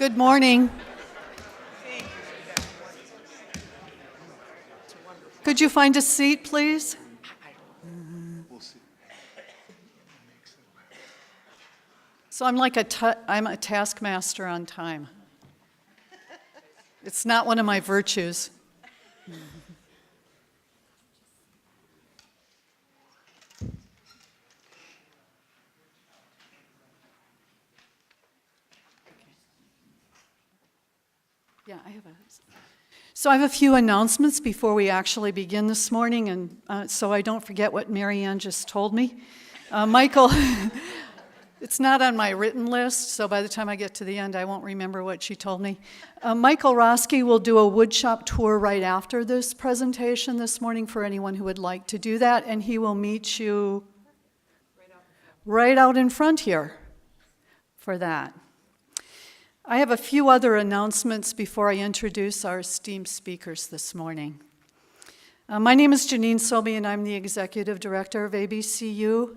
Good morning. Could you find a seat, please? So I'm like I'm a taskmaster on time. It's not one of my virtues. Yeah, So I have a few announcements before we actually begin this morning, and so I don't forget what Mary Ann just told me. Michael, it's not on my written list, so by the time I get to the end, I won't remember what she told me. Michael Roski will do a woodshop tour right after this presentation this morning for anyone who would like to do that, and he will meet you right out in front here for that. I have a few other announcements before I introduce our esteemed speakers this morning. My name is Janine Sobey, and I'm the Executive Director of ABCU,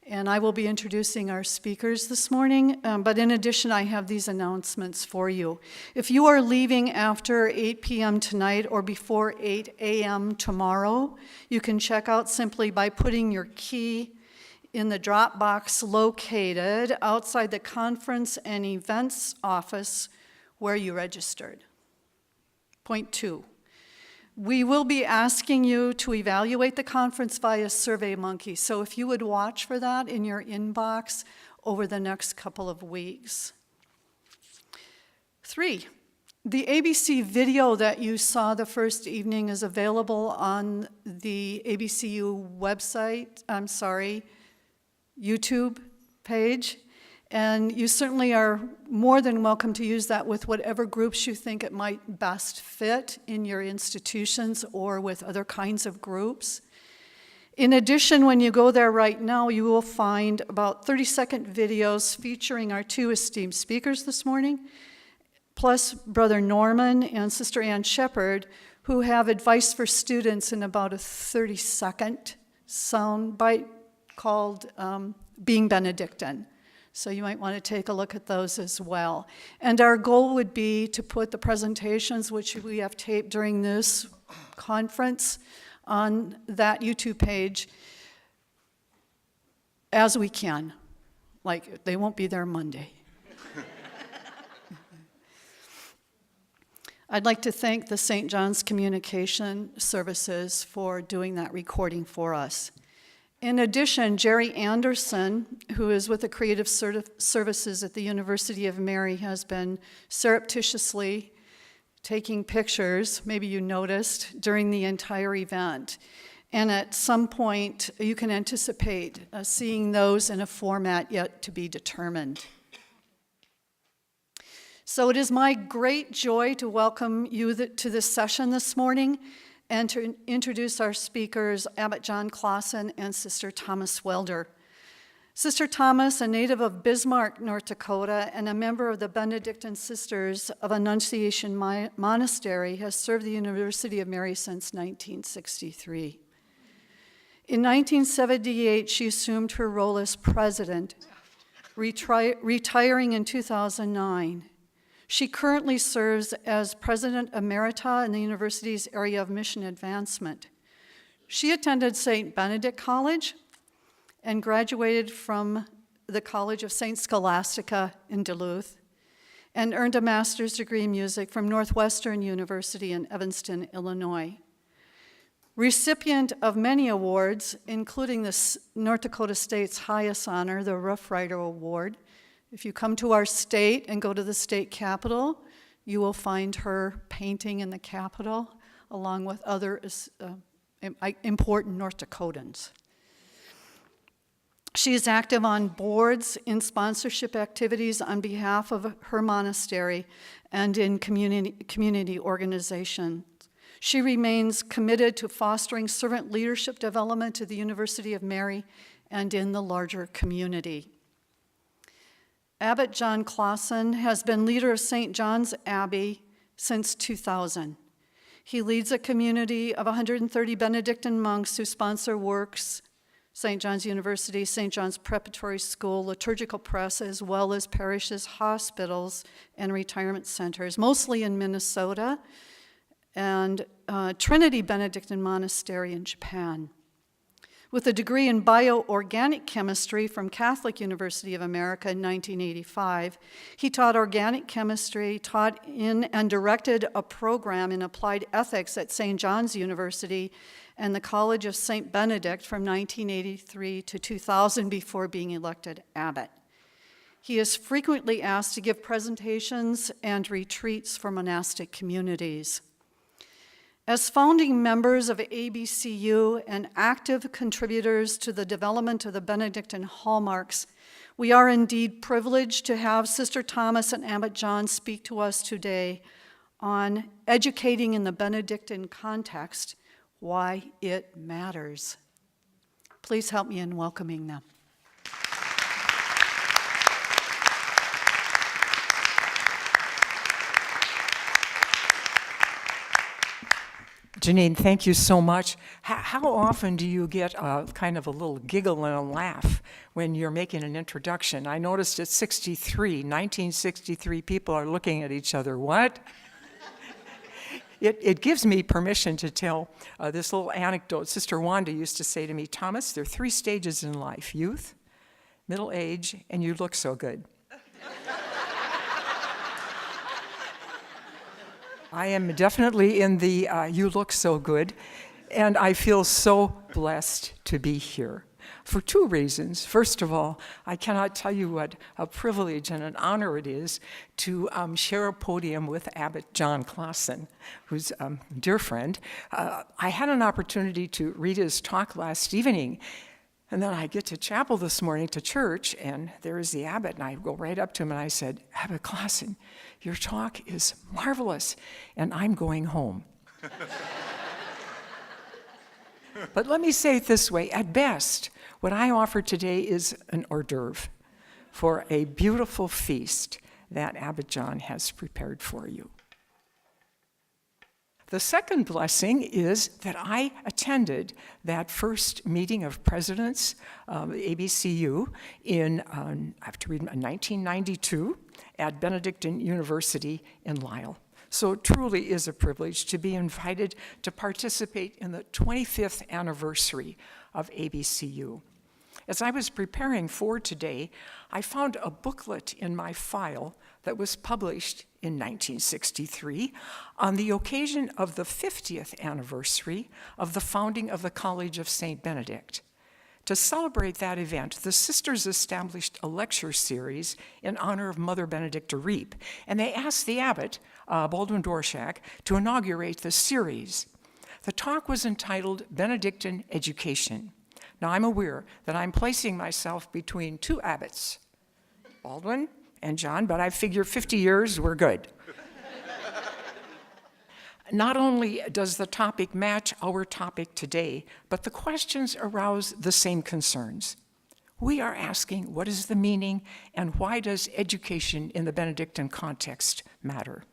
and I will be introducing our speakers this morning, but in addition, I have these announcements for you. If you are leaving after 8 p.m. tonight or before 8 a.m. tomorrow, you can check out simply by putting your key in the drop box located outside the conference and events office where you registered. Point 2, we will be asking you to evaluate the conference via SurveyMonkey, so if you would watch for that in your inbox over the next couple of weeks. 3, the ABC video that you saw the first evening is available on the ABCU website, YouTube page, and you certainly are more than welcome to use that with whatever groups you think it might best fit in your institutions or with other kinds of groups. In addition, when you go there right now, you will find about 30-second videos featuring our two esteemed speakers this morning, plus Brother Norman and Sister Ann Shepard, who have advice for students in about a 30-second sound bite called Being Benedictine. So you might want to take a look at those as well. And our goal would be to put the presentations, which we have taped during this conference, on that YouTube page as we can. Like, they won't be there Monday. I'd like to thank the St. John's Communication Services for doing that recording for us. In addition, Jerry Anderson, who is with the Creative Services at the University of Mary, has been surreptitiously taking pictures, maybe you noticed, during the entire event. And at some point, you can anticipate seeing those in a format yet to be determined. So it is my great joy to welcome you to this session this morning, and to introduce our speakers, Abbot John Clausen and Sister Thomas Welder. Sister Thomas, a native of Bismarck, North Dakota, and a member of the Benedictine Sisters of Annunciation Monastery, has served the University of Mary since 1963. In 1978, she assumed her role as president, retiring in 2009. She currently serves as President Emerita in the university's area of mission advancement. She attended St. Benedict College and graduated from the College of St. Scholastica in Duluth and earned a master's degree in music from Northwestern University in Evanston, Illinois. Recipient of many awards, including the North Dakota State's highest honor, the Rough Rider Award. If you come to our state and go to the state capitol, you will find her painting in the capitol, along with other important North Dakotans. She is active on boards, in sponsorship activities on behalf of her monastery, and in community organizations. She remains committed to fostering servant leadership development at the University of Mary and in the larger community. Abbot John Clausen has been leader of St. John's Abbey since 2000. He leads a community of 130 Benedictine monks who sponsor works St. John's University, St. John's Preparatory School, Liturgical Press, as well as parishes, hospitals, and retirement centers, mostly in Minnesota, and Trinity Benedictine Monastery in Japan. With a degree in bioorganic chemistry from Catholic University of America in 1985, he taught organic chemistry, taught in and directed a program in applied ethics at St. John's University and the College of St. Benedict from 1983 to 2000 before being elected abbot. He is frequently asked to give presentations and retreats for monastic communities. As founding members of ABCU and active contributors to the development of the Benedictine hallmarks, we are indeed privileged to have Sister Thomas and Abbot John speak to us today on educating in the Benedictine context, why it matters. Please help me in welcoming them. Janine, thank you so much. How often do you get kind of a little giggle and a laugh when you're making an introduction? I noticed at 1963, people are looking at each other. What? It gives me permission to tell this little anecdote. Sister Wanda used to say to me, Thomas, there are 3 stages in life: youth, middle age, and you look so good. I am definitely in the you look so good, and I feel so blessed to be here for 2 reasons. First of all, I cannot tell you what a privilege and an honor it is to share a podium with Abbot John Clausen, who's a dear friend. I had an opportunity to read his talk last evening, and then I get to chapel this morning to church, and there is the abbot, and I go right up to him and I said, Abbot Clausen, your talk is marvelous, and I'm going home. But let me say it this way, at best, what I offer today is an hors d'oeuvre for a beautiful feast that Abbot John has prepared for you. The second blessing is that I attended that first meeting of presidents of ABCU in, I have to read, 1992 at Benedictine University in Lisle. So it truly is a privilege to be invited to participate in the 25th anniversary of ABCU. As I was preparing for today, I found a booklet in my file that was published in 1963 on the occasion of the 50th anniversary of the founding of the College of St. Benedict. To celebrate that event, the sisters established a lecture series in honor of Mother Benedicta Reap, and they asked the abbot, Baldwin Dorshak, to inaugurate the series. The talk was entitled Benedictine Education. Now, I'm aware that I'm placing myself between 2 abbots, Baldwin and John, but I figure 50 years, we're good. Not only does the topic match our topic today, but the questions arouse the same concerns. We are asking, what is the meaning and why does education in the Benedictine context matter?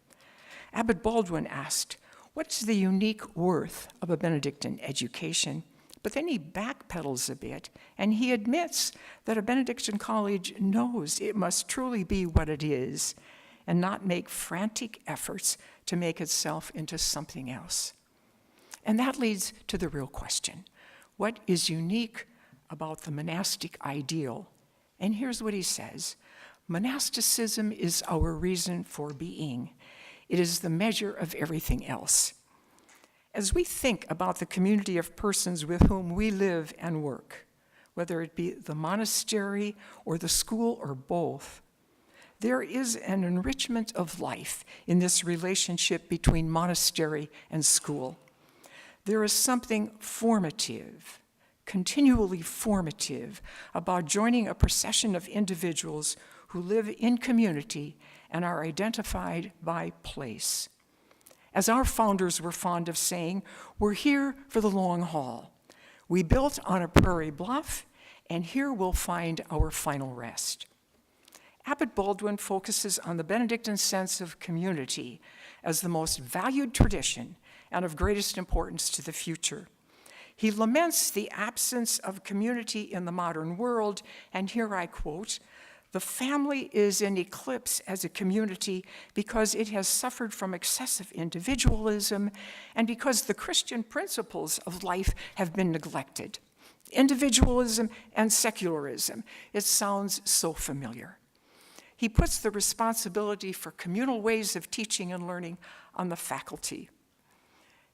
Abbot Baldwin asked, what is the unique worth of a Benedictine education? But then he backpedals a bit, and he admits that a Benedictine college knows it must truly be what it is and not make frantic efforts to make itself into something else. And that leads to the real question. What is unique about the monastic ideal? And here's what he says. Monasticism is our reason for being. It is the measure of everything else. As we think about the community of persons with whom we live and work, whether it be the monastery or the school or both, there is an enrichment of life in this relationship between monastery and school. There is something formative, continually formative, about joining a procession of individuals who live in community and are identified by place. As our founders were fond of saying, we're here for the long haul. We built on a prairie bluff, and here we'll find our final rest. Abbot Baldwin focuses on the Benedictine sense of community as the most valued tradition and of greatest importance to the future. He laments the absence of community in the modern world, and here I quote, "The family is in eclipse as a community because it has suffered from excessive individualism and because the Christian principles of life have been neglected." Individualism and secularism. It sounds so familiar. He puts the responsibility for communal ways of teaching and learning on the faculty.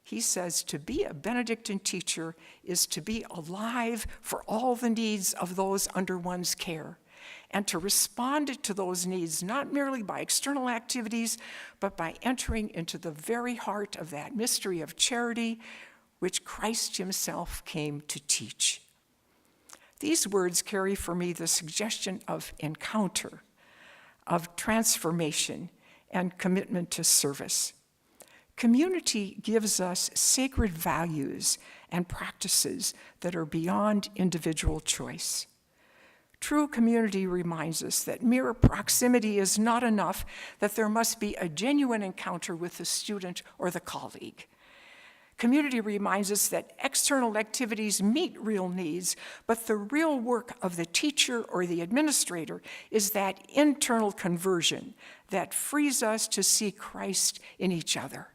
He says to be a Benedictine teacher is to be alive for all the needs of those under one's care, and to respond to those needs not merely by external activities, but by entering into the very heart of that mystery of charity which Christ himself came to teach. These words carry for me the suggestion of encounter, of transformation, and commitment to service. Community gives us sacred values and practices that are beyond individual choice. True community reminds us that mere proximity is not enough, that there must be a genuine encounter with the student or the colleague. Community reminds us that external activities meet real needs, but the real work of the teacher or the administrator is that internal conversion that frees us to see Christ in each other.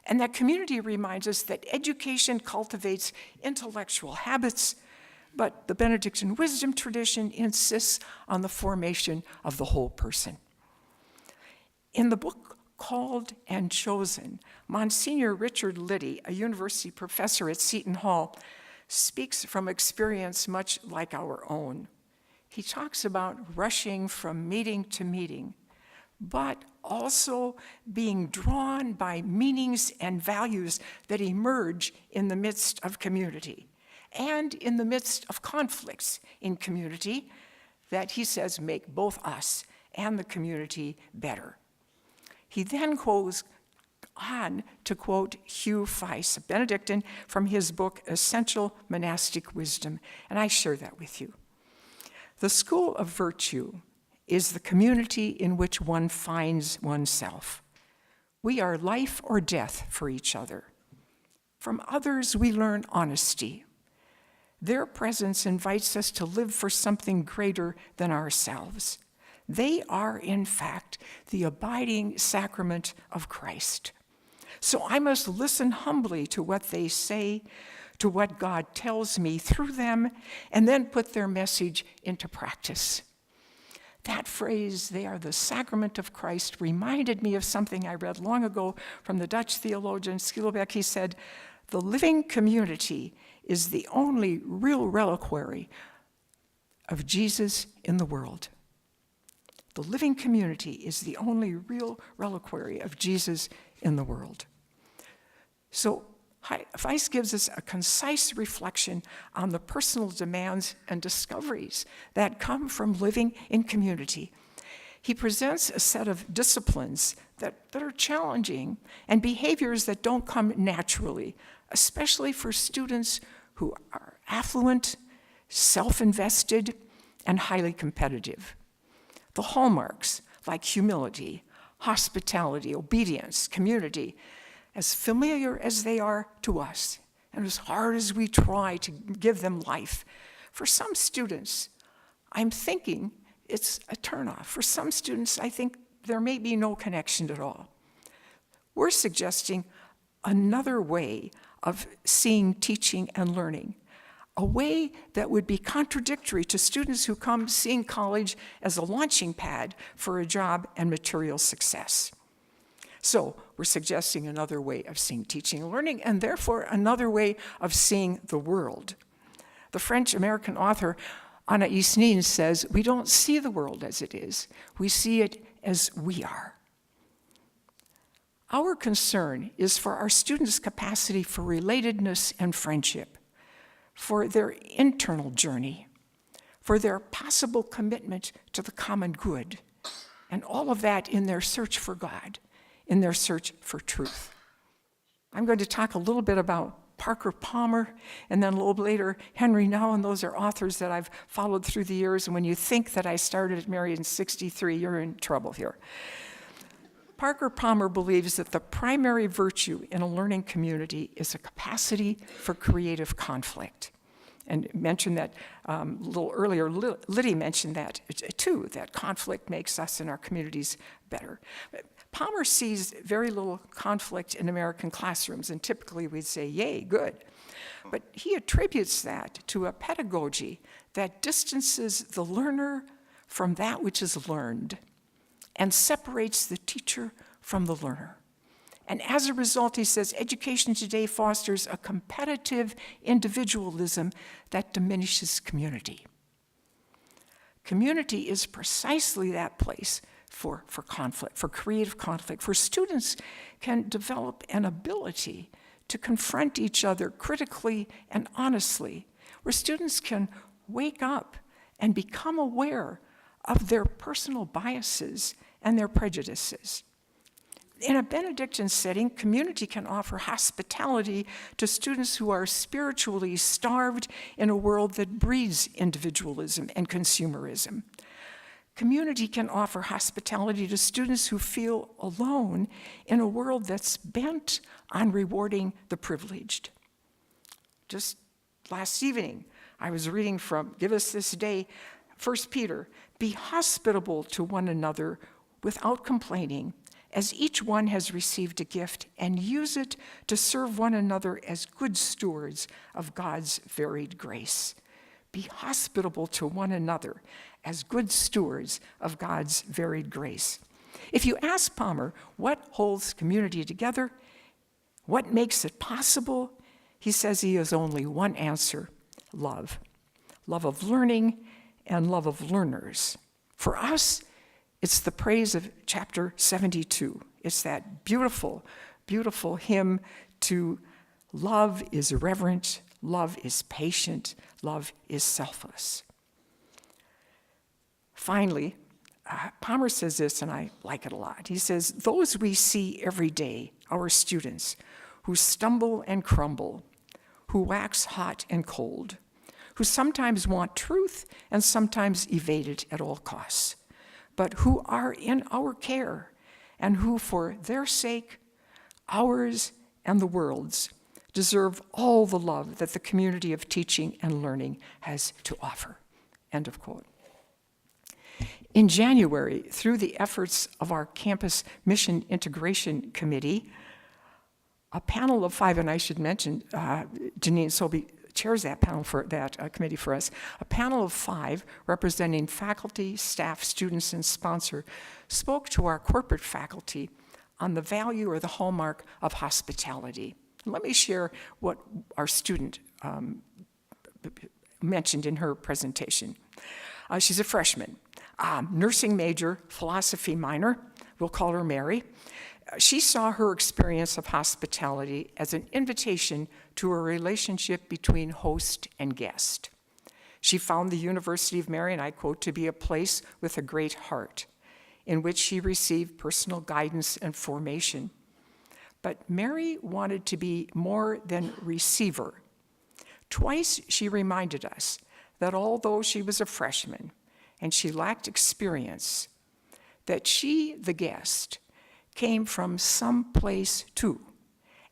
And that community reminds us that education cultivates intellectual habits, but the Benedictine wisdom tradition insists on the formation of the whole person. In the book Called and Chosen, Monsignor Richard Liddy, a university professor at Seton Hall, speaks from experience much like our own. He talks about rushing from meeting to meeting, but also being drawn by meanings and values that emerge in the midst of community and in the midst of conflicts in community that he says make both us and the community better. He then goes on to quote Hugh Feiss, a Benedictine, from his book Essential Monastic Wisdom, and I share that with you. "The school of virtue is the community in which one finds oneself. We are life or death for each other. From others we learn honesty. Their presence invites us to live for something greater than ourselves. They are, in fact, the abiding sacrament of Christ. So I must listen humbly to what they say, to what God tells me through them, and then put their message into practice." That phrase, "they are the sacrament of Christ," reminded me of something I read long ago from the Dutch theologian Schillebeck. He said, "The living community is the only real reliquary of Jesus in the world." The living community is the only real reliquary of Jesus in the world. So Feiss gives us a concise reflection on the personal demands and discoveries that come from living in community. He presents a set of disciplines that are challenging and behaviors that don't come naturally, especially for students who are affluent, self-invested, and highly competitive. The hallmarks, like humility, hospitality, obedience, community, as familiar as they are to us, and as hard as we try to give them life, for some students, I'm thinking it's a turnoff. For some students, I think there may be no connection at all. We're suggesting another way of seeing teaching and learning, a way that would be contradictory to students who come seeing college as a launching pad for a job and material success. So we're suggesting another way of seeing teaching and learning, and therefore another way of seeing the world. The French-American author Anaïs Nin says, "We don't see the world as it is, we see it as we are." Our concern is for our students' capacity for relatedness and friendship, for their internal journey, for their possible commitment to the common good, and all of that in their search for God, in their search for truth. I'm going to talk a little bit about Parker Palmer, and then a little later, Henry Nouwen. Those are authors that I've followed through the years, and when you think that I started at Mary in '63, you're in trouble here. Parker Palmer believes that the primary virtue in a learning community is a capacity for creative conflict. And mentioned that a little earlier, Liddy mentioned that too, that conflict makes us and our communities better. Palmer sees very little conflict in American classrooms, and typically we'd say, yay, good. But he attributes that to a pedagogy that distances the learner from that which is learned and separates the teacher from the learner. And as a result, he says, education today fosters a competitive individualism that diminishes community. Community is precisely that place for conflict, for creative conflict, for students can develop an ability to confront each other critically and honestly, where students can wake up and become aware of their personal biases and their prejudices. In a Benedictine setting, community can offer hospitality to students who are spiritually starved in a world that breeds individualism and consumerism. Community can offer hospitality to students who feel alone in a world that's bent on rewarding the privileged. Just last evening, I was reading from Give Us This Day, 1 Peter, be hospitable to one another without complaining, as each one has received a gift, and use it to serve one another as good stewards of God's varied grace. Be hospitable to one another as good stewards of God's varied grace. If you ask Palmer what holds community together, what makes it possible, he says he has only one answer: love. Love of learning and love of learners. For us, it's the praise of chapter 72. It's that beautiful, beautiful hymn to love is reverent, love is patient, love is selfless. Finally, Palmer says this, and I like it a lot. He says, those we see every day, our students, who stumble and crumble, who wax hot and cold, who sometimes want truth and sometimes evade it at all costs, but who are in our care and who, for their sake, ours and the world's, deserve all the love that the community of teaching and learning has to offer. End of quote. In January, through the efforts of our Campus Mission Integration Committee, a panel of 5, and I should mention, Janine Sobey chairs that panel for that committee for us. A panel of 5 representing faculty, staff, students, and sponsor spoke to our corporate faculty on the value or the hallmark of hospitality. Let me share what our student mentioned in her presentation. She's a freshman, nursing major, philosophy minor. We'll call her Mary. She saw her experience of hospitality as an invitation to a relationship between host and guest. She found the University of Mary, and I quote, to be a place with a great heart, in which she received personal guidance and formation. But Mary wanted to be more than receiver. Twice she reminded us that although she was a freshman and she lacked experience, that she, the guest, came from some place too,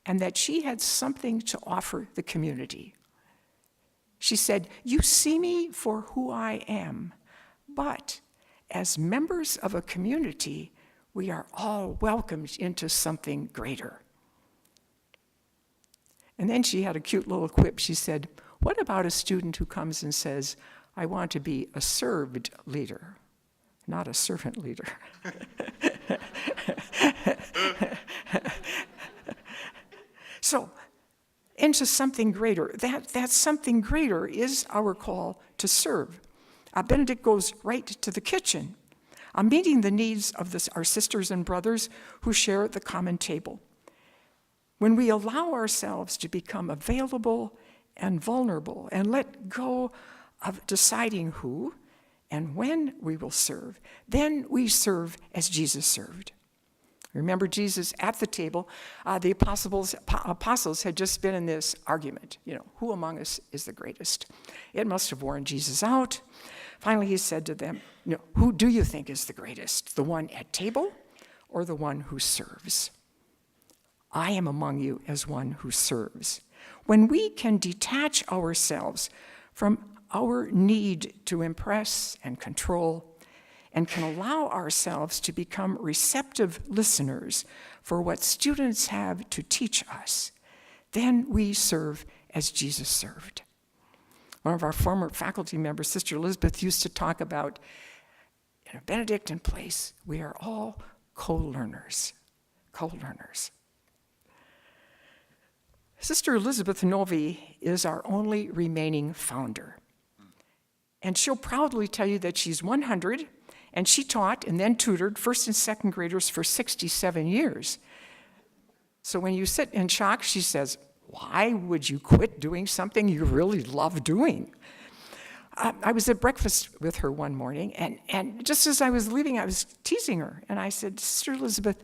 and that she had something to offer the community. She said, you see me for who I am, but as members of a community, we are all welcomed into something greater. And then she had a cute little quip. She said, what about a student who comes and says, I want to be a served leader, not a servant leader? So, into something greater. That something greater is our call to serve. Benedict goes right to the kitchen, meeting the needs of our sisters and brothers who share the common table. When we allow ourselves to become available and vulnerable and let go of deciding who and when we will serve, then we serve as Jesus served. Remember Jesus at the table, the apostles had just been in this argument, who among us is the greatest? It must have worn Jesus out. Finally, he said to them, who do you think is the greatest? The one at table or the one who serves. I am among you as one who serves. When we can detach ourselves from our need to impress and control, and can allow ourselves to become receptive listeners for what students have to teach us, then we serve as Jesus served. One of our former faculty members, Sister Elizabeth, used to talk about, in a Benedictine place, we are all co-learners. Sister Elizabeth Novi is our only remaining founder. And she'll proudly tell you that she's 100, and she taught and then tutored first and second graders for 67 years. So when you sit in shock, she says, why would you quit doing something you really love doing? I was at breakfast with her one morning, and just as I was leaving, I was teasing her. And I said, Sister Elizabeth,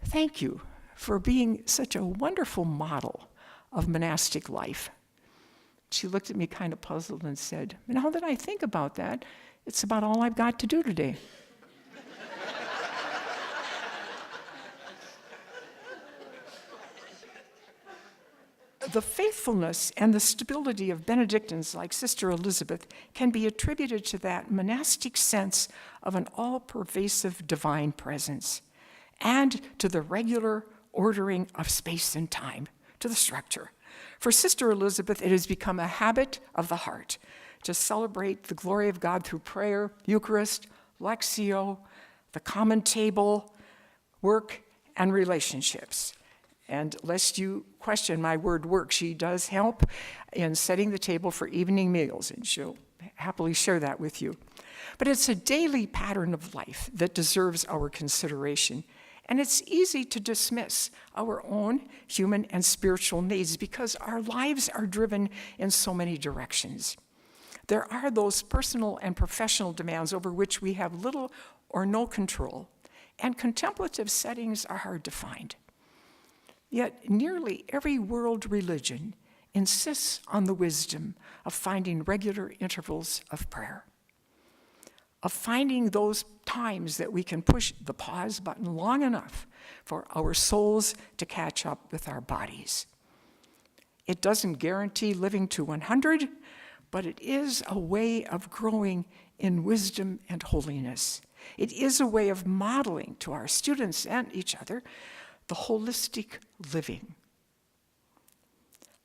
thank you for being such a wonderful model of monastic life. She looked at me kind of puzzled and said, now that I think about that, it's about all I've got to do today. The faithfulness and the stability of Benedictines like Sister Elizabeth can be attributed to that monastic sense of an all-pervasive divine presence and to the regular ordering of space and time, to the structure. For Sister Elizabeth, it has become a habit of the heart to celebrate the glory of God through prayer, Eucharist, Lectio, the common table, work, and relationships. And lest you question my word work, she does help in setting the table for evening meals, and she'll happily share that with you. But it's a daily pattern of life that deserves our consideration. And it's easy to dismiss our own human and spiritual needs because our lives are driven in so many directions. There are those personal and professional demands over which we have little or no control, and contemplative settings are hard to find. Yet nearly every world religion insists on the wisdom of finding regular intervals of prayer, of finding those times that we can push the pause button long enough for our souls to catch up with our bodies. It doesn't guarantee living to 100, but it is a way of growing in wisdom and holiness. It is a way of modeling to our students and each other the holistic living.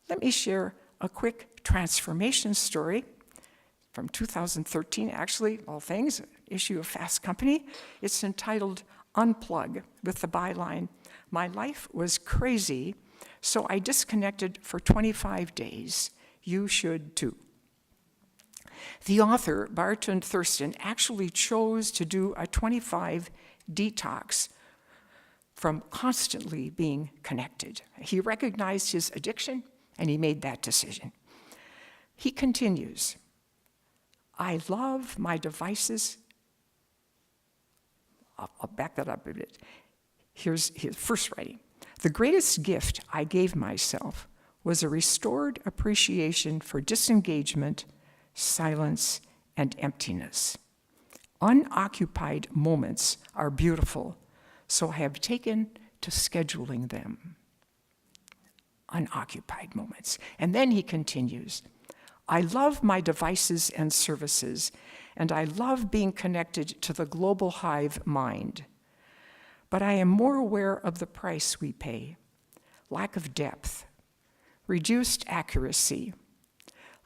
Let me share a quick transformation story from 2013, actually, all things, issue of Fast Company. It's entitled Unplug, with the byline, "My life was crazy, so I disconnected for 25 days. You should too." The author, Barton Thurston, actually chose to do a 25 detox from constantly being connected. He recognized his addiction, and he made that decision. He continues, "I love my devices." I'll back that up a bit. Here's his first writing. "The greatest gift I gave myself was a restored appreciation for disengagement, silence, and emptiness. Unoccupied moments are beautiful, so I have taken to scheduling them." Unoccupied moments. And then he continues, "I love my devices and services, and I love being connected to the global hive mind. But I am more aware of the price we pay: lack of depth, reduced accuracy,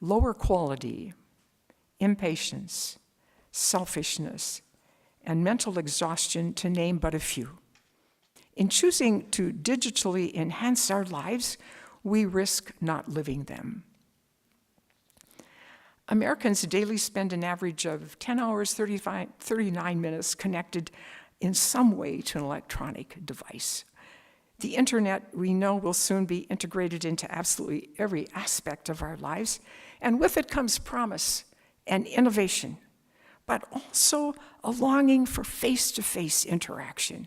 lower quality, impatience, selfishness, and mental exhaustion, to name but a few. In choosing to digitally enhance our lives, we risk not living them." Americans daily spend an average of 10 hours, 39 minutes connected in some way to an electronic device. The internet, we know, will soon be integrated into absolutely every aspect of our lives, and with it comes promise and innovation, but also a longing for face-to-face interaction,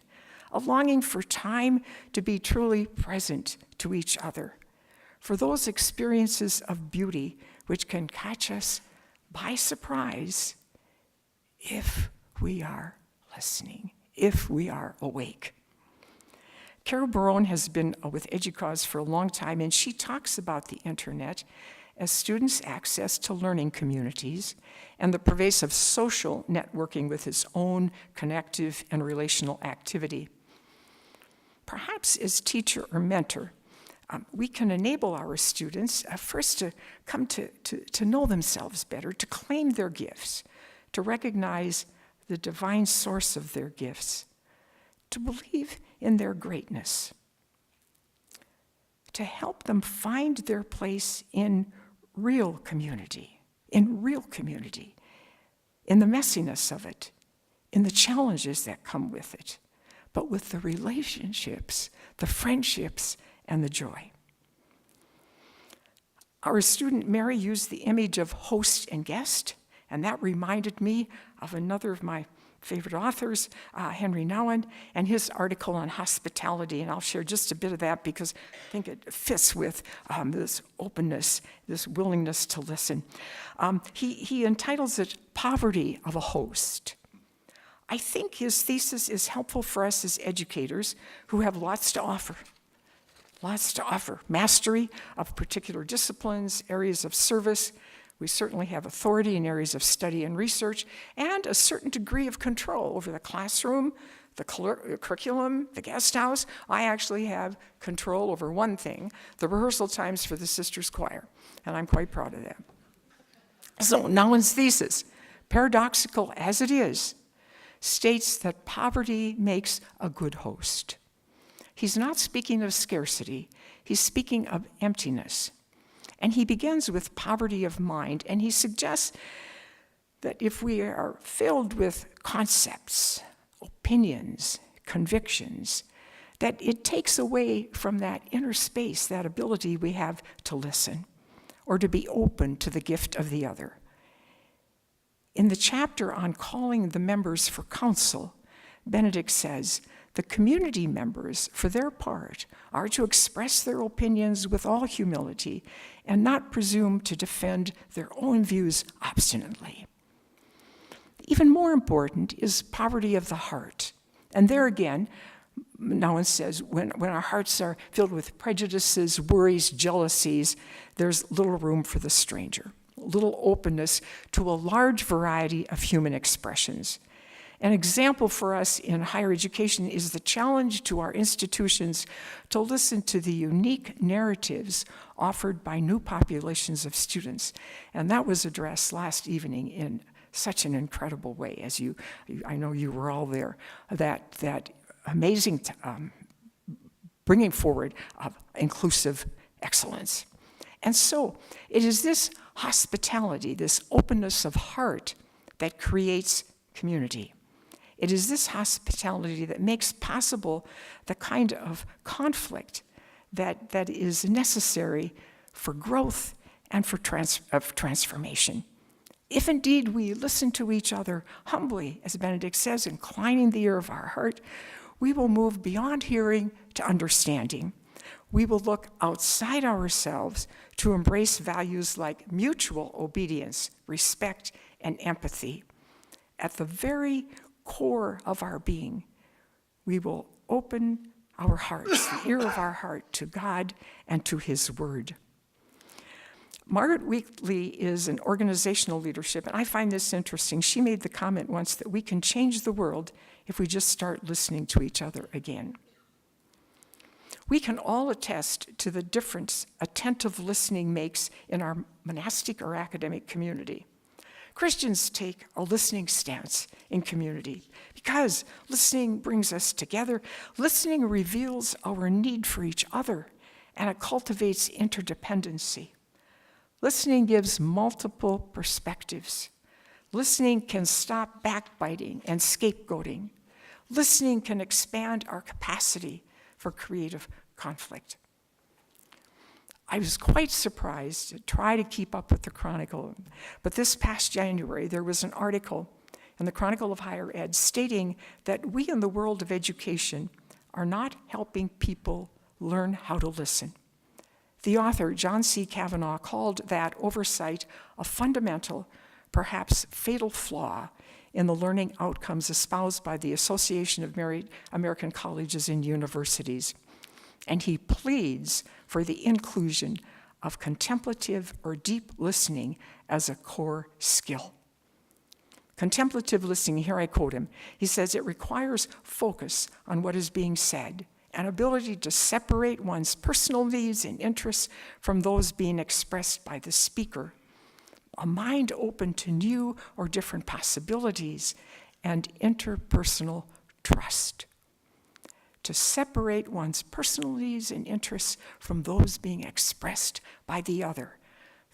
a longing for time to be truly present to each other, for those experiences of beauty which can catch us by surprise if we are listening. if we are awake. Carol Barone has been with EDUCAUSE for a long time, and she talks about the internet as students' access to learning communities and the pervasive social networking with its own connective and relational activity. Perhaps as teacher or mentor, we can enable our students first to come to know themselves better, to claim their gifts, to recognize the divine source of their gifts, to believe in their greatness, to help them find their place in real community, in the messiness of it, in the challenges that come with it, but with the relationships, the friendships, and the joy. Our student Mary used the image of host and guest, and that reminded me of another of my favorite authors, Henry Nouwen, and his article on hospitality, and I'll share just a bit of that because I think it fits with this openness, this willingness to listen. He entitles it Poverty of a Host. I think his thesis is helpful for us as educators who have lots to offer. Mastery of particular disciplines, areas of service. We certainly have authority in areas of study and research, and a certain degree of control over the classroom, the curriculum, the guest house. I actually have control over one thing, the rehearsal times for the sisters' choir, and I'm quite proud of that. So Nouwen's thesis, paradoxical as it is, states that poverty makes a good host. He's not speaking of scarcity, he's speaking of emptiness. And he begins with poverty of mind, and he suggests that if we are filled with concepts, opinions, convictions, that it takes away from that inner space, that ability we have to listen or to be open to the gift of the other. In the chapter on calling the members for counsel, Benedict says, the community members, for their part, are to express their opinions with all humility and not presume to defend their own views obstinately. Even more important is poverty of the heart. And there again, Nouwen says, when our hearts are filled with prejudices, worries, jealousies, there's little room for the stranger, little openness to a large variety of human expressions. An example for us in higher education is the challenge to our institutions to listen to the unique narratives offered by new populations of students. And that was addressed last evening in such an incredible way, as I know you were all there, that amazing bringing forward of inclusive excellence. And so it is this hospitality, this openness of heart that creates community. It is this hospitality that makes possible the kind of conflict that is necessary for growth and for transformation. If indeed we listen to each other humbly, as Benedict says, inclining the ear of our heart, we will move beyond hearing to understanding. We will look outside ourselves to embrace values like mutual obedience, respect, and empathy. At the very core of our being, we will open our hearts, the ear of our heart, to God and to His Word. Margaret Wheatley is an organizational leadership, and I find this interesting. She made the comment once that we can change the world if we just start listening to each other again. We can all attest to the difference attentive listening makes in our monastic or academic community. Christians take a listening stance in community because listening brings us together. Listening reveals our need for each other, and it cultivates interdependency. Listening gives multiple perspectives. Listening can stop backbiting and scapegoating. Listening can expand our capacity for creative conflict. I was quite surprised to try to keep up with the Chronicle, but this past January there was an article in the Chronicle of Higher Ed stating that we in the world of education are not helping people learn how to listen. The author, John C. Kavanaugh, called that oversight a fundamental, perhaps fatal flaw in the learning outcomes espoused by the Association of American Colleges and Universities. And he pleads for the inclusion of contemplative or deep listening as a core skill. Contemplative listening, here I quote him, he says, it requires focus on what is being said, an ability to separate one's personal needs and interests from those being expressed by the speaker, a mind open to new or different possibilities, and interpersonal trust. To separate one's personal needs and interests from those being expressed by the other.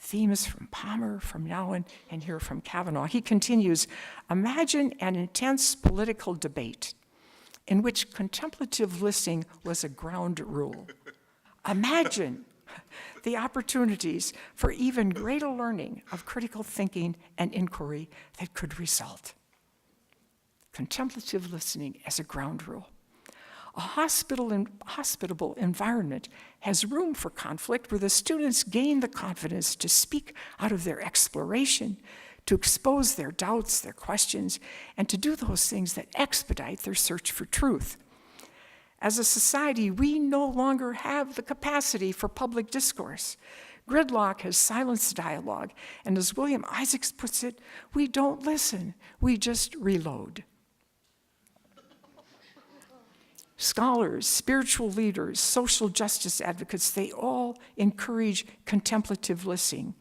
Themes from Palmer, from Nouwen, and here from Kavanaugh. He continues, imagine an intense political debate in which contemplative listening was a ground rule. Imagine the opportunities for even greater learning of critical thinking and inquiry that could result. Contemplative listening as a ground rule. A hospitable environment has room for conflict where the students gain the confidence to speak out of their exploration, to expose their doubts, their questions, and to do those things that expedite their search for truth. As a society, we no longer have the capacity for public discourse. Gridlock has silenced dialogue, and as William Isaacs puts it, we don't listen, we just reload. Scholars, spiritual leaders, social justice advocates, they all encourage contemplative listening.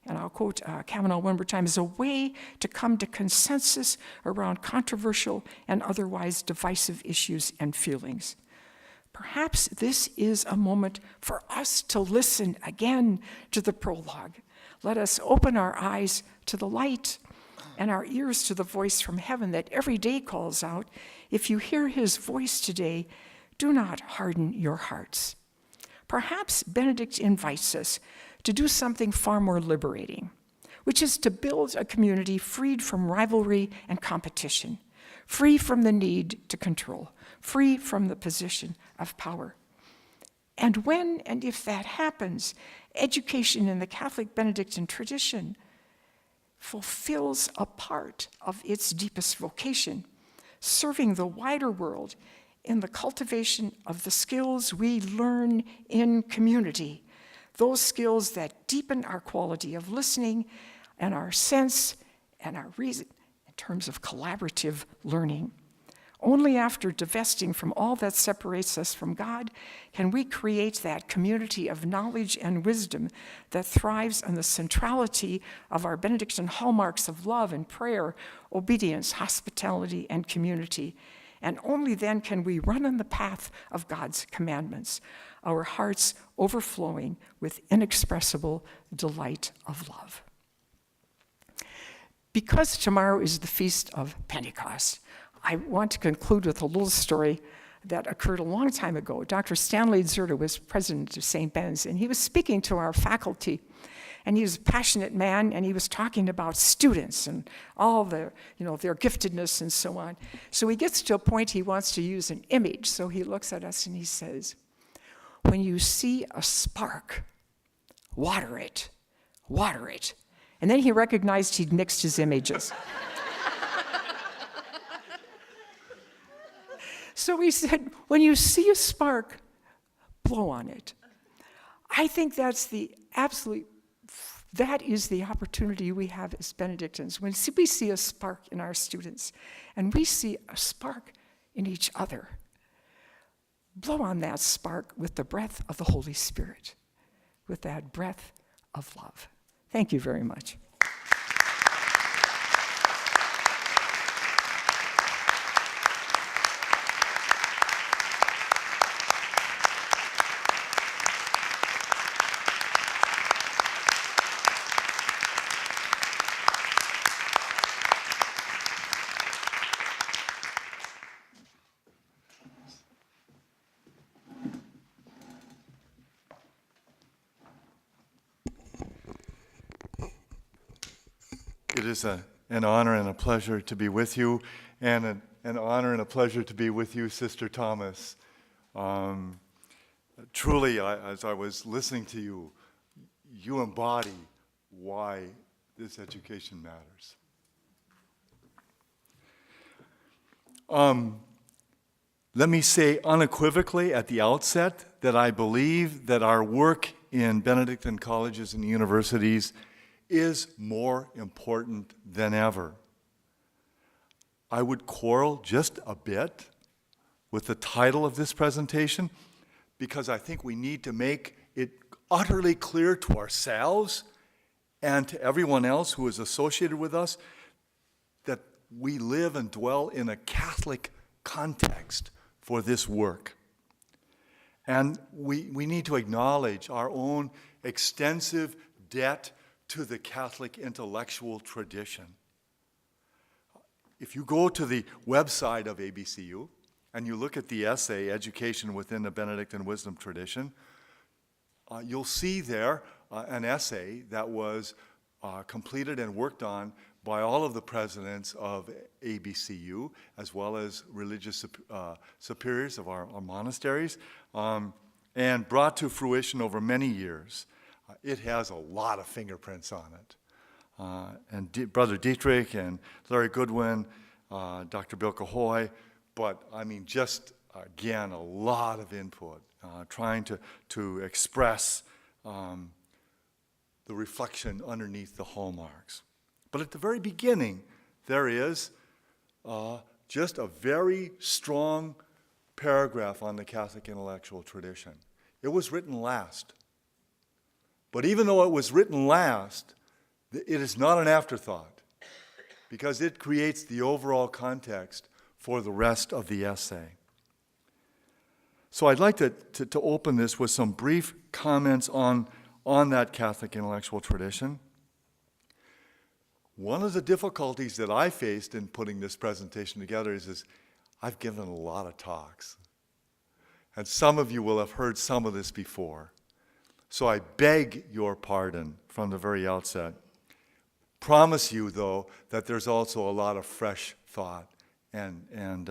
And I'll quote Kavanaugh one more time, as a way to come to consensus around controversial and otherwise divisive issues and feelings. Perhaps this is a moment for us to listen again to the prologue. Let us open our eyes to the light and our ears to the voice from heaven that every day calls out, if you hear his voice today, do not harden your hearts. Perhaps Benedict invites us to do something far more liberating, which is to build a community freed from rivalry and competition, free from the need to control, free from the position of power. And when and if that happens, education in the Catholic Benedictine tradition fulfills a part of its deepest vocation, serving the wider world in the cultivation of the skills we learn in community, those skills that deepen our quality of listening and our sense and our reason in terms of collaborative learning. Only after divesting from all that separates us from God can we create that community of knowledge and wisdom that thrives on the centrality of our Benedictine hallmarks of love and prayer, obedience, hospitality, and community. And only then can we run on the path of God's commandments, our hearts overflowing with inexpressible delight of love. Because tomorrow is the Feast of Pentecost, I want to conclude with a little story that occurred a long time ago. Dr. Stanley Zerda was president of St. Ben's, and he was speaking to our faculty. And he was a passionate man, and he was talking about students and all their giftedness and so on. So he gets to a point he wants to use an image. So he looks at us and he says, when you see a spark, water it, water it. And then he recognized he'd mixed his images. So he said, when you see a spark, blow on it. I think that is the opportunity we have as Benedictines. When we see a spark in our students, and we see a spark in each other, blow on that spark with the breath of the Holy Spirit, with that breath of love. Thank you very much. It is an honor and a pleasure to be with you, and an honor and a pleasure to be with you, Sister Thomas. Truly, as I was listening to you, you embody why this education matters. Let me say unequivocally at the outset that I believe that our work in Benedictine colleges and universities is more important than ever. I would quarrel just a bit with the title of this presentation because I think we need to make it utterly clear to ourselves and to everyone else who is associated with us that we live and dwell in a Catholic context for this work. And we need to acknowledge our own extensive debt to the Catholic intellectual tradition. If you go to the website of ABCU and you look at the essay, Education Within the Benedictine Wisdom Tradition, you'll see there an essay that was completed and worked on by all of the presidents of ABCU, as well as religious superiors of our monasteries, and brought to fruition over many years. It has a lot of fingerprints on it. And Brother Dietrich and Larry Goodwin, Dr. Bill Cahoy, but I mean, just again, a lot of input, trying to express the reflection underneath the hallmarks. But at the very beginning, there is just a very strong paragraph on the Catholic intellectual tradition. It was written last. But even though it was written last, it is not an afterthought because it creates the overall context for the rest of the essay. So I'd like to open this with some brief comments on that Catholic intellectual tradition. One of the difficulties that I faced in putting this presentation together is I've given a lot of talks. And some of you will have heard some of this before. So I beg your pardon from the very outset. Promise you, though, that there's also a lot of fresh thought and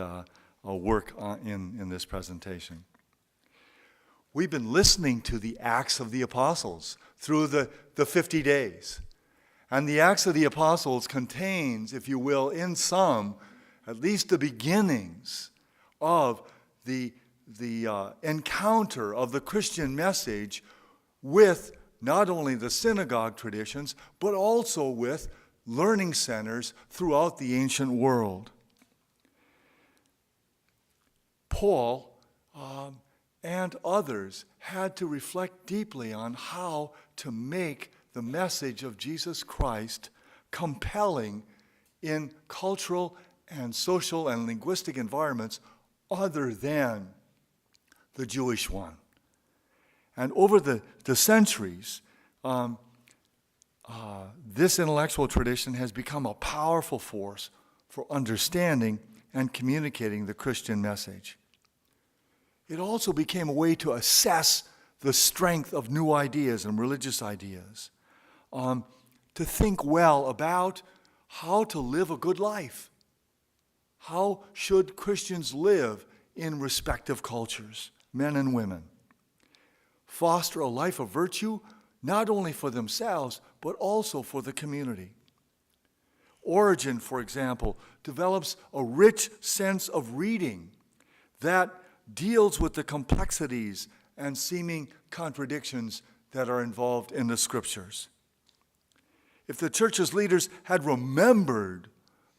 work in this presentation. We've been listening to the Acts of the Apostles through the 50 days. And the Acts of the Apostles contains, if you will, in some, at least the beginnings of the encounter of the Christian message with not only the synagogue traditions, but also with learning centers throughout the ancient world. Paul and others had to reflect deeply on how to make the message of Jesus Christ compelling in cultural and social and linguistic environments other than the Jewish one. And over the centuries, this intellectual tradition has become a powerful force for understanding and communicating the Christian message. It also became a way to assess the strength of new ideas and religious ideas, to think well about how to live a good life. How should Christians live in respective cultures, men and women? Foster a life of virtue, not only for themselves, but also for the community. Origen, for example, develops a rich sense of reading that deals with the complexities and seeming contradictions that are involved in the scriptures. If the church's leaders had remembered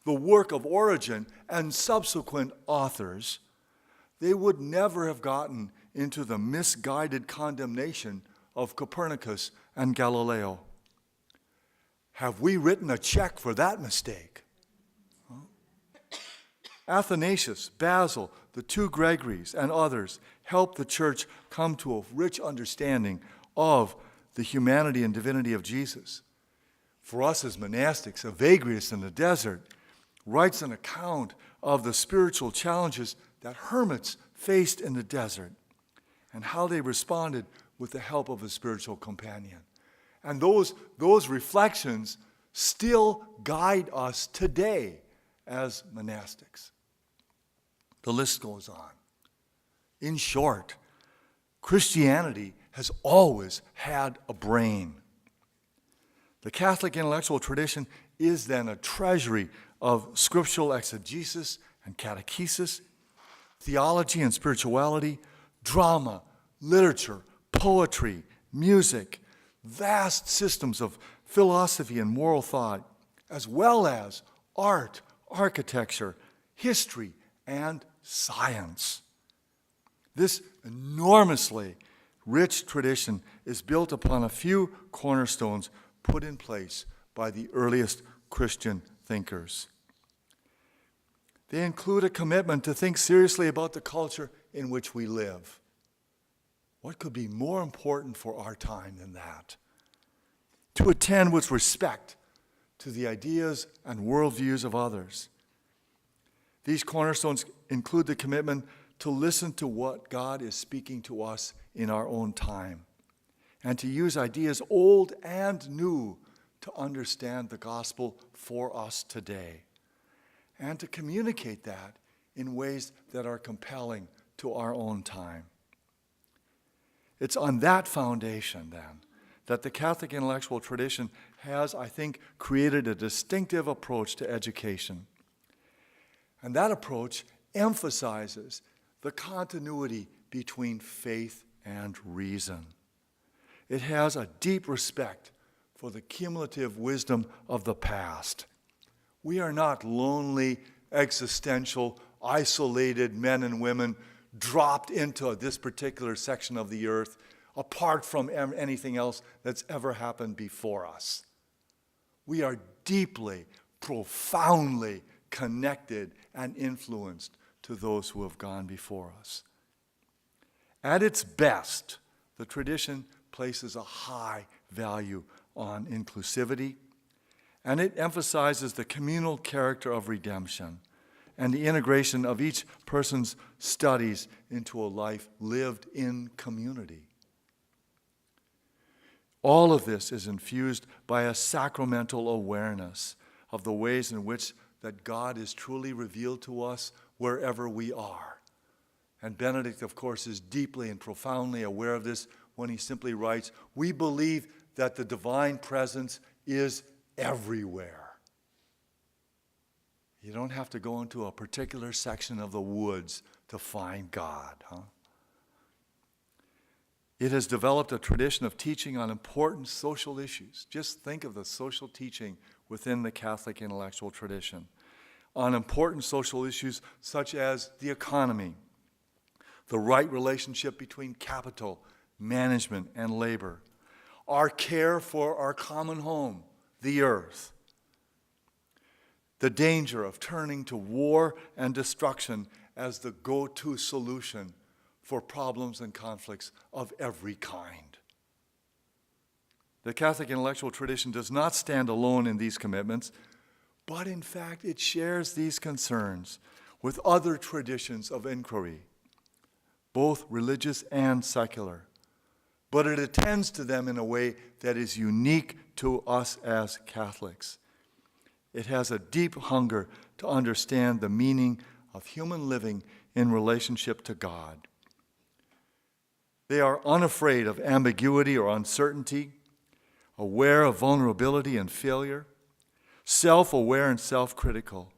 the work of Origen and subsequent authors, they would never have gotten into the misguided condemnation of Copernicus and Galileo. Have we written a check for that mistake? Athanasius, Basil, the two Gregories, and others helped the church come to a rich understanding of the humanity and divinity of Jesus. For us as monastics, Evagrius in the desert writes an account of the spiritual challenges that hermits faced in the desert and how they responded with the help of a spiritual companion. And those reflections still guide us today as monastics. The list goes on. In short, Christianity has always had a brain. The Catholic intellectual tradition is then a treasury of scriptural exegesis and catechesis, theology and spirituality, drama, literature, poetry, music, vast systems of philosophy and moral thought, as well as art, architecture, history, and science. This enormously rich tradition is built upon a few cornerstones put in place by the earliest Christian thinkers. They include a commitment to think seriously about the culture in which we live. What could be more important for our time than that? To attend with respect to the ideas and worldviews of others. These cornerstones include the commitment to listen to what God is speaking to us in our own time, and to use ideas old and new to understand the gospel for us today, and to communicate that in ways that are compelling to our own time. It's on that foundation, then, that the Catholic intellectual tradition has, I think, created a distinctive approach to education. And that approach emphasizes the continuity between faith and reason. It has a deep respect for the cumulative wisdom of the past. We are not lonely, existential, isolated men and women dropped into this particular section of the earth apart from anything else that's ever happened before us. We are deeply, profoundly connected and influenced to those who have gone before us. At its best, the tradition places a high value on inclusivity, and it emphasizes the communal character of redemption and the integration of each person's studies into a life lived in community. All of this is infused by a sacramental awareness of the ways in which that God is truly revealed to us wherever we are. And Benedict, of course, is deeply and profoundly aware of this when he simply writes, "We believe that the divine presence is everywhere." You don't have to go into a particular section of the woods to find God, huh? It has developed a tradition of teaching on important social issues. Just think of the social teaching within the Catholic intellectual tradition. On important social issues such as the economy, the right relationship between capital, management, and labor, our care for our common home, the earth, the danger of turning to war and destruction as the go-to solution for problems and conflicts of every kind. The Catholic intellectual tradition does not stand alone in these commitments, but in fact it shares these concerns with other traditions of inquiry, both religious and secular. But it attends to them in a way that is unique to us as Catholics. It has a deep hunger to understand the meaning of human living in relationship to God. They are unafraid of ambiguity or uncertainty, aware of vulnerability and failure, self-aware and self-critical.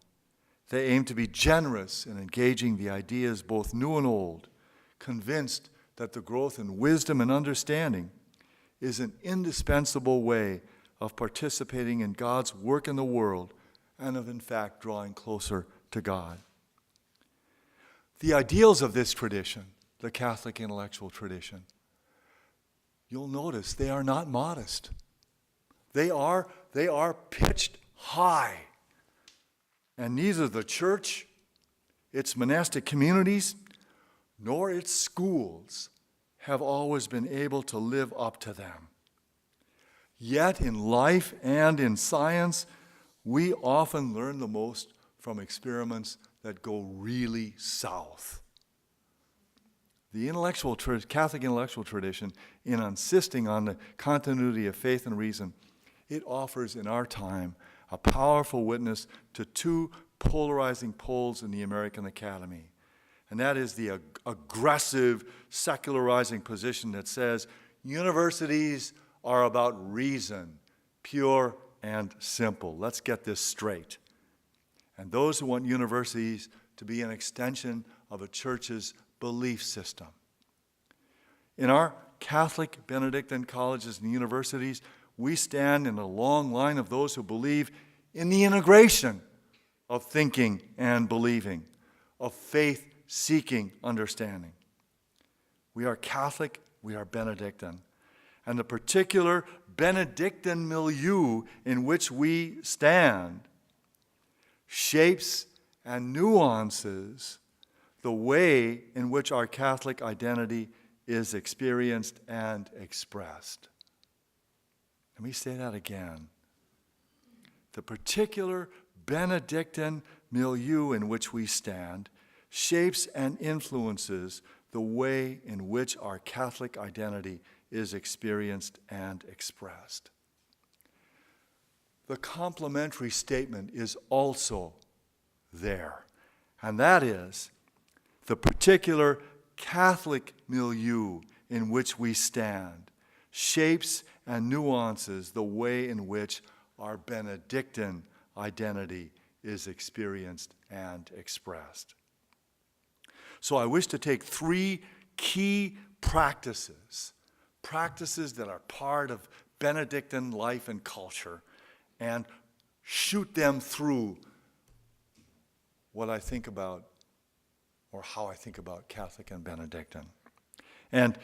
They aim to be generous in engaging the ideas both new and old, convinced that the growth in wisdom and understanding is an indispensable way of participating in God's work in the world and of, in fact, drawing closer to God. The ideals of this tradition, the Catholic intellectual tradition, you'll notice they are not modest. They are pitched high. And neither the church, its monastic communities, nor its schools have always been able to live up to them. Yet in life and in science, we often learn the most from experiments that go really south. The Catholic intellectual tradition, in insisting on the continuity of faith and reason, it offers in our time a powerful witness to two polarizing poles in the American academy. And that is the aggressive, secularizing position that says universities are about reason, pure and simple. Let's get this straight. And those who want universities to be an extension of a church's belief system. In our Catholic Benedictine colleges and universities, we stand in a long line of those who believe in the integration of thinking and believing, of faith-seeking understanding. We are Catholic, we are Benedictine, and the particular Benedictine milieu in which we stand shapes and nuances the way in which our Catholic identity is experienced and expressed. Let me say that again. The particular Benedictine milieu in which we stand shapes and influences the way in which our Catholic identity is experienced and expressed. The complementary statement is also there, and that is the particular Catholic milieu in which we stand shapes and nuances the way in which our Benedictine identity is experienced and expressed. So I wish to take three key practices that are part of Benedictine life and culture, and shoot them through what I think about, or how I think about Catholic and Benedictine. And,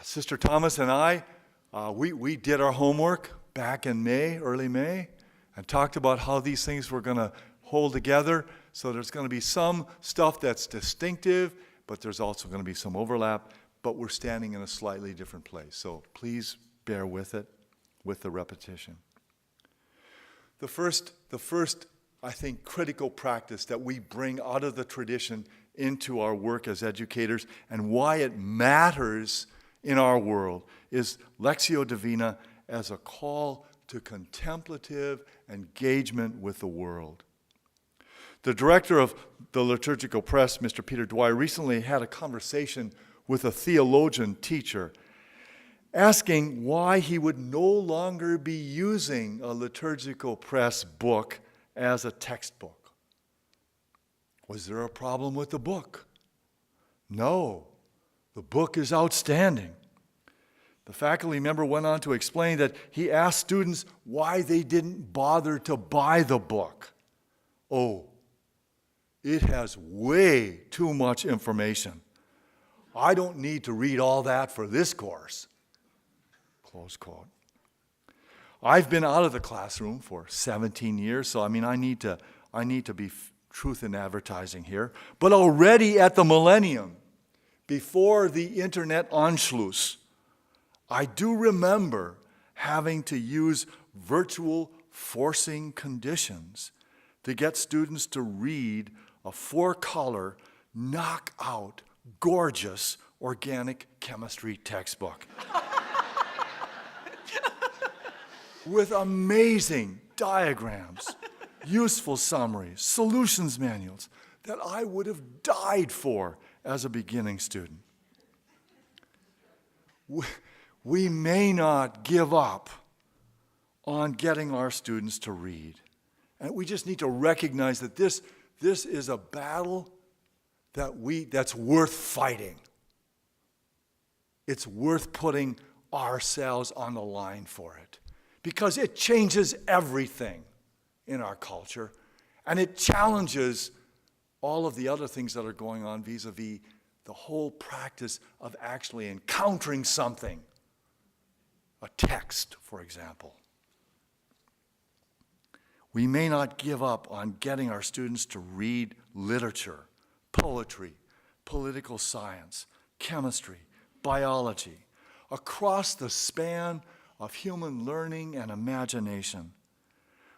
Sister Thomas and I, we did our homework back in May, early May, and talked about how these things were going to hold together. So there's going to be some stuff that's distinctive, but there's also going to be some overlap, but we're standing in a slightly different place. So please bear with it, with the repetition. The first, I think, critical practice that we bring out of the tradition into our work as educators and why it matters in our world is Lectio Divina as a call to contemplative engagement with the world. The director of the Liturgical Press, Mr. Peter Dwyer, recently had a conversation with a theologian teacher asking why he would no longer be using a Liturgical Press book as a textbook. Was there a problem with the book? No, the book is outstanding. The faculty member went on to explain that he asked students why they didn't bother to buy the book. Oh, it has way too much information. I don't need to read all that for this course. Close quote. I've been out of the classroom for 17 years, so I need to be truth in advertising here. But already at the millennium, before the internet Anschluss, I do remember having to use virtual forcing conditions to get students to read a 4-color, knockout, gorgeous organic chemistry textbook with amazing diagrams, useful summaries, solutions manuals that I would have died for as a beginning student. We may not give up on getting our students to read. And we just need to recognize that this is a battle that's worth fighting. It's worth putting ourselves on the line for it, because it changes everything in our culture, and it challenges all of the other things that are going on vis-a-vis the whole practice of actually encountering something, a text, for example. We may not give up on getting our students to read literature, poetry, political science, chemistry, biology, across the span of human learning and imagination.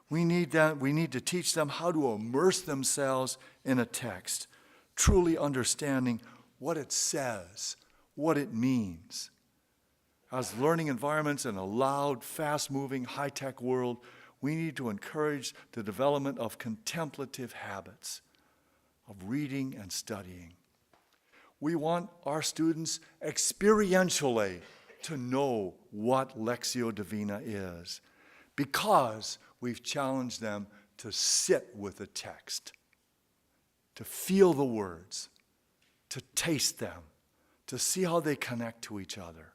We need to teach them how to immerse themselves in a text, truly understanding what it says, what it means. As learning environments in a loud, fast-moving, high-tech world, we need to encourage the development of contemplative habits, of reading and studying. We want our students experientially to know what Lectio Divina is, because we've challenged them to sit with the text, to feel the words, to taste them, to see how they connect to each other.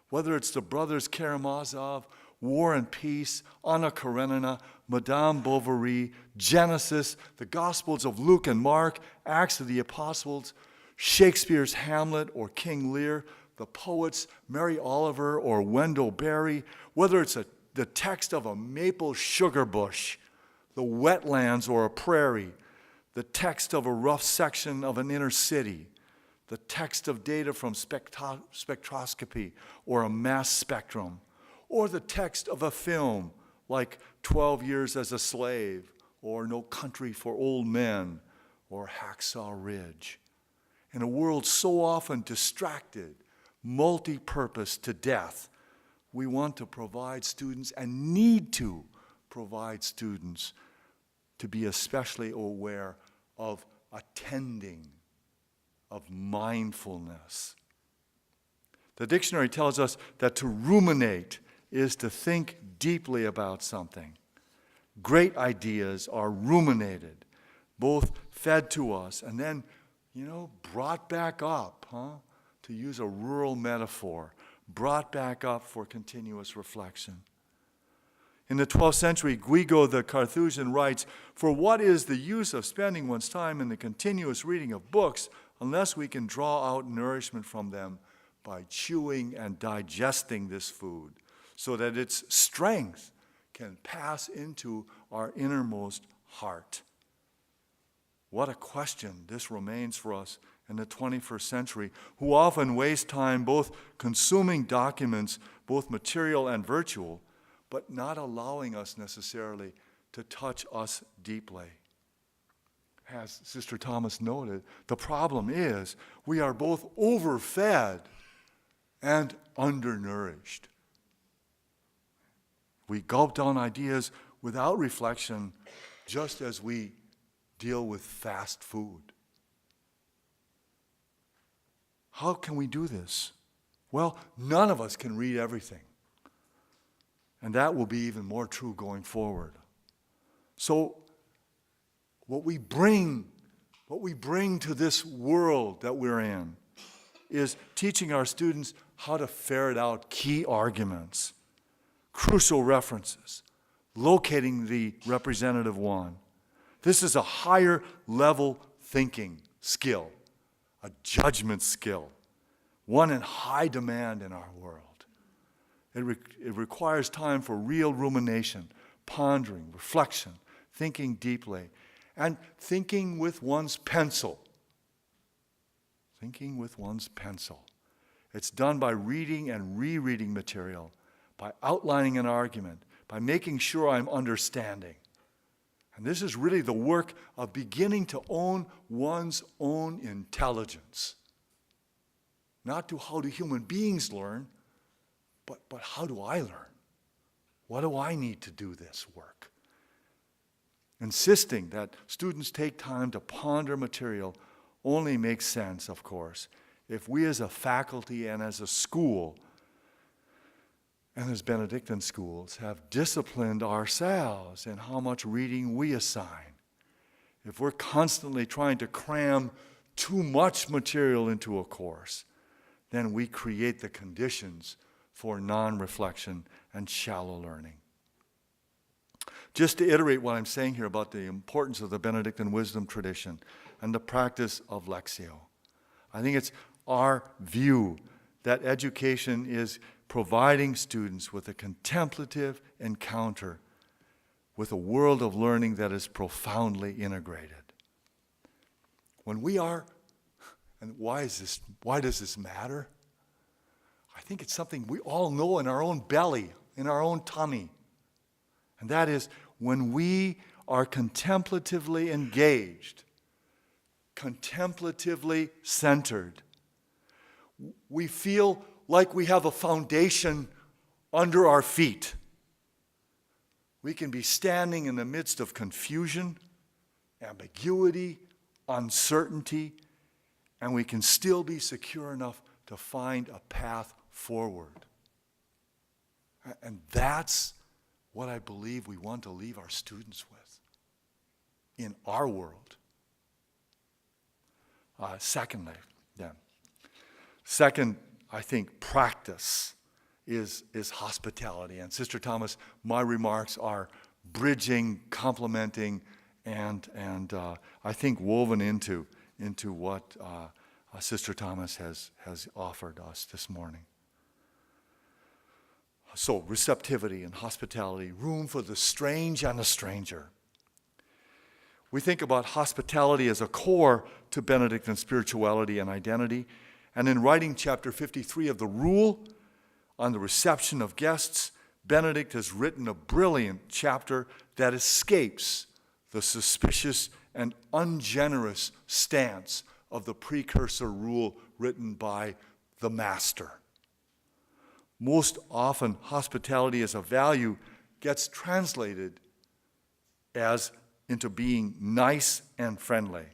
Whether it's the Brothers Karamazov, War and Peace, Anna Karenina, Madame Bovary, Genesis, the Gospels of Luke and Mark, Acts of the Apostles, Shakespeare's Hamlet or King Lear, the poets Mary Oliver or Wendell Berry, whether it's the text of a maple sugar bush, the wetlands or a prairie, the text of a rough section of an inner city, the text of data from spectroscopy or a mass spectrum, or the text of a film like 12 Years as a Slave or No Country for Old Men or Hacksaw Ridge. In a world so often distracted, multi-purpose to death, we want to provide students and need to provide students to be especially aware of attending, of mindfulness. The dictionary tells us that to ruminate is to think deeply about something. Great ideas are ruminated, both fed to us and then, brought back up, to use a rural metaphor, brought back up for continuous reflection. In the 12th century, Guido the Carthusian writes, "For what is the use of spending one's time in the continuous reading of books unless we can draw out nourishment from them by chewing and digesting this food, so that its strength can pass into our innermost heart?" What a question this remains for us in the 21st century, who often waste time both consuming documents, both material and virtual, but not allowing us necessarily to touch us deeply. As Sister Thomas noted, the problem is we are both overfed and undernourished. We gulp down ideas without reflection, just as we deal with fast food. How can we do this? Well, none of us can read everything. And that will be even more true going forward. So, what we bring to this world that we're in is teaching our students how to ferret out key arguments, crucial references, locating the representative one. This is a higher level thinking skill, a judgment skill, one in high demand in our world. It requires time for real rumination, pondering, reflection, thinking deeply, and thinking with one's pencil. Thinking with one's pencil. It's done by reading and rereading material, by outlining an argument, by making sure I'm understanding. And this is really the work of beginning to own one's own intelligence. Not to how do human beings learn, but how do I learn? What do I need to do this work? Insisting that students take time to ponder material only makes sense, of course, if we as a faculty and as a school and as Benedictine schools have disciplined ourselves in how much reading we assign. If we're constantly trying to cram too much material into a course, then we create the conditions for non-reflection and shallow learning. Just to iterate what I'm saying here about the importance of the Benedictine wisdom tradition and the practice of Lectio, I think it's our view that education is providing students with a contemplative encounter with a world of learning that is profoundly integrated. When we are, and why does this matter? I think it's something we all know in our own belly, in our own tummy. And that is when we are contemplatively engaged, contemplatively centered, we feel like we have a foundation under our feet. We can be standing in the midst of confusion, ambiguity, uncertainty, and we can still be secure enough to find a path forward. And that's what I believe we want to leave our students with. in our world. Second, I think practice is hospitality. And Sister Thomas, my remarks are bridging, complementing, and I think woven into what Sister Thomas has offered us this morning. So receptivity and hospitality, room for the strange and the stranger. We think about hospitality as a core to Benedictine spirituality and identity. And in writing chapter 53 of the Rule on the reception of guests, Benedict has written a brilliant chapter that escapes the suspicious and ungenerous stance of the precursor rule written by the Master. Most often, hospitality as a value gets translated as into being nice and friendly.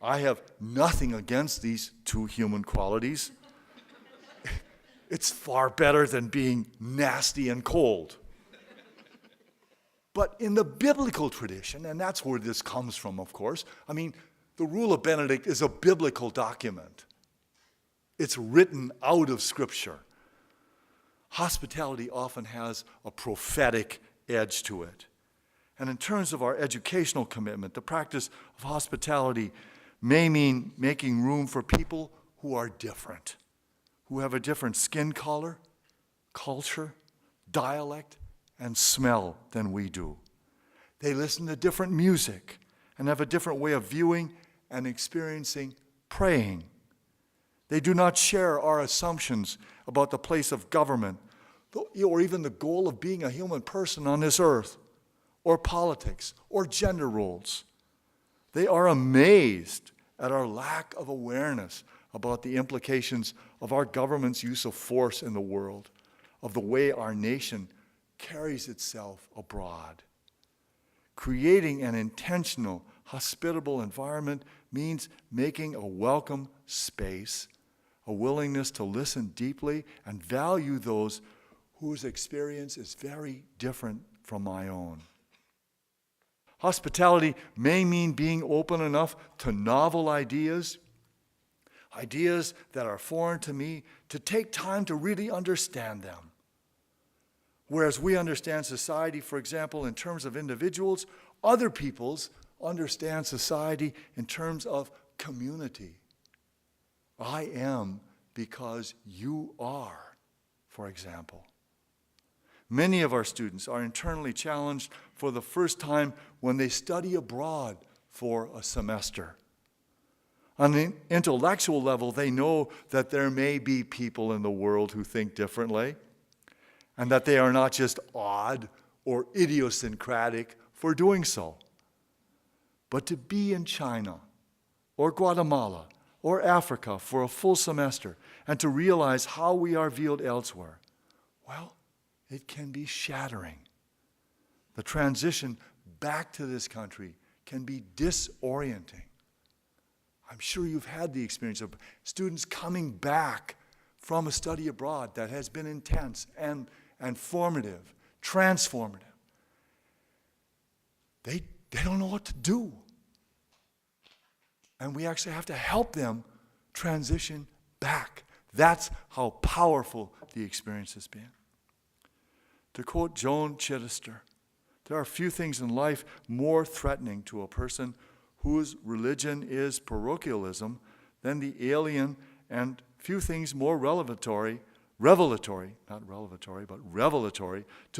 I have nothing against these two human qualities. It's far better than being nasty and cold. But in the biblical tradition, and that's where this comes from, of course, I mean, the Rule of Benedict is a biblical document. It's written out of Scripture. Hospitality often has a prophetic edge to it. And in terms of our educational commitment, the practice of hospitality may mean making room for people who are different, who have a different skin color, culture, dialect, and smell than we do. They listen to different music and have a different way of viewing and experiencing praying. They do not share our assumptions about the place of government or even the goal of being a human person on this earth, or politics, or gender roles. They are amazed at our lack of awareness about the implications of our government's use of force in the world, of the way our nation carries itself abroad. Creating an intentional, hospitable environment means making a welcome space, a willingness to listen deeply and value those whose experience is very different from my own. Hospitality may mean being open enough to novel ideas that are foreign to me, to take time to really understand them. Whereas we understand society, for example, in terms of individuals, other peoples understand society in terms of community. I am because you are, for example. Many of our students are internally challenged for the first time when they study abroad for a semester. On an intellectual level, they know that there may be people in the world who think differently, and that they are not just odd or idiosyncratic for doing so. But to be in China or Guatemala or Africa for a full semester and to realize how we are viewed elsewhere, well, it can be shattering. The transition back to this country can be disorienting. I'm sure you've had the experience of students coming back from a study abroad that has been intense and formative, transformative. They don't know what to do. And we actually have to help them transition back. That's how powerful the experience has been. To quote Joan Chittister, there are few things in life more threatening to a person whose religion is parochialism than the alien, and few things more revelatory to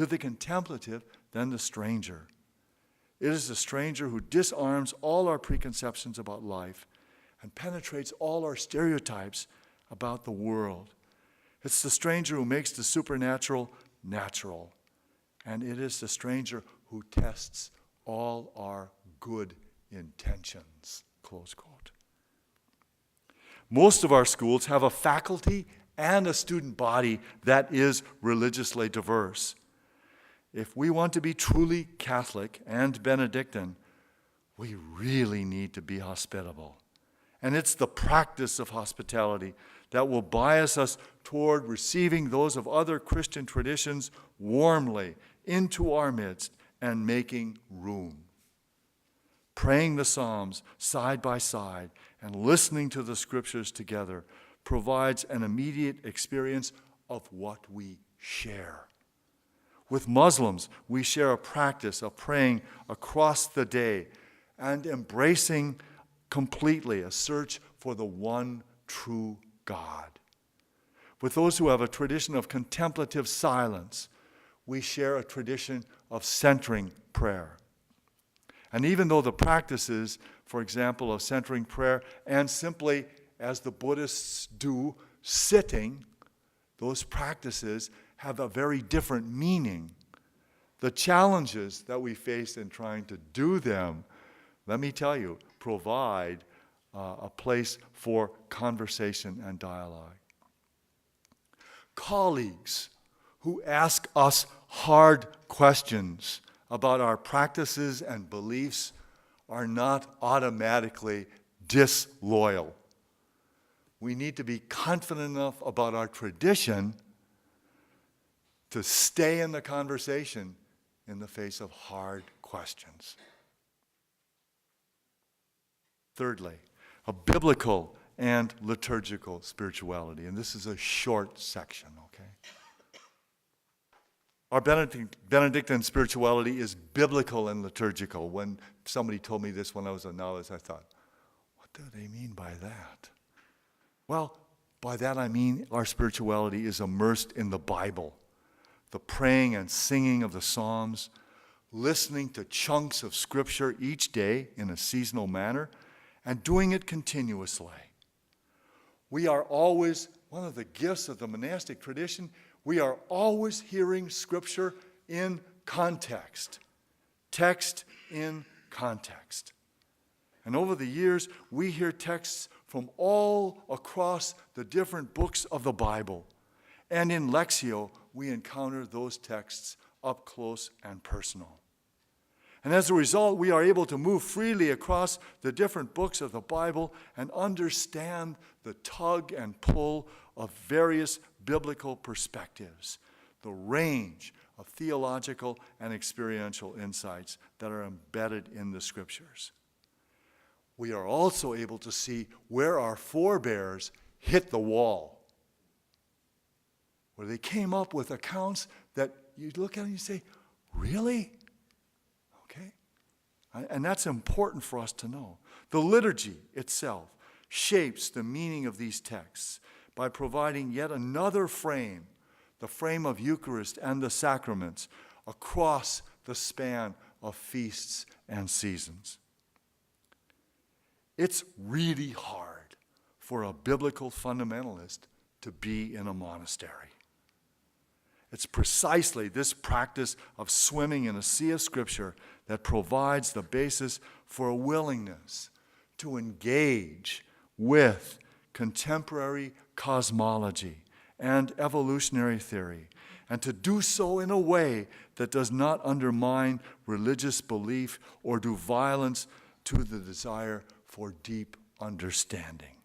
the contemplative than the stranger. It is the stranger who disarms all our preconceptions about life and penetrates all our stereotypes about the world. It's the stranger who makes the supernatural natural. And it is the stranger who tests all our good intentions. Close quote. Most of our schools have a faculty and a student body that is religiously diverse. If we want to be truly Catholic and Benedictine, we really need to be hospitable. And it's the practice of hospitality that will bias us toward receiving those of other Christian traditions warmly into our midst and making room. Praying the Psalms side by side and listening to the Scriptures together provides an immediate experience of what we share. With Muslims, we share a practice of praying across the day and embracing completely a search for the one true God. With those who have a tradition of contemplative silence, we share a tradition of centering prayer. And even though the practices, for example, of centering prayer and simply, as the Buddhists do, sitting, those practices have a very different meaning. The challenges that we face in trying to do them, let me tell you, provide a place for conversation and dialogue. Colleagues who ask us hard questions about our practices and beliefs are not automatically disloyal. We need to be confident enough about our tradition to stay in the conversation in the face of hard questions. Thirdly, a biblical and liturgical spirituality. And this is a short section, okay? Our Benedictine spirituality is biblical and liturgical. When somebody told me this when I was a novice, I thought, what do they mean by that? Well, by that I mean our spirituality is immersed in the Bible, the praying and singing of the Psalms, listening to chunks of Scripture each day in a seasonal manner, and doing it continuously. We are always, one of the gifts of the monastic tradition, we are always hearing Scripture in context. Text in context. And over the years, we hear texts from all across the different books of the Bible. And in Lectio, we encounter those texts up close and personal. And as a result, we are able to move freely across the different books of the Bible and understand the tug and pull of various biblical perspectives, the range of theological and experiential insights that are embedded in the Scriptures. We are also able to see where our forebears hit the wall, where they came up with accounts that you look at and you say, really? Okay? And that's important for us to know. The liturgy itself shapes the meaning of these texts by providing yet another frame, the frame of Eucharist and the sacraments, across the span of feasts and seasons. It's really hard for a biblical fundamentalist to be in a monastery. It's precisely this practice of swimming in a sea of Scripture that provides the basis for a willingness to engage with contemporary cosmology and evolutionary theory, and to do so in a way that does not undermine religious belief or do violence to the desire for deep understanding.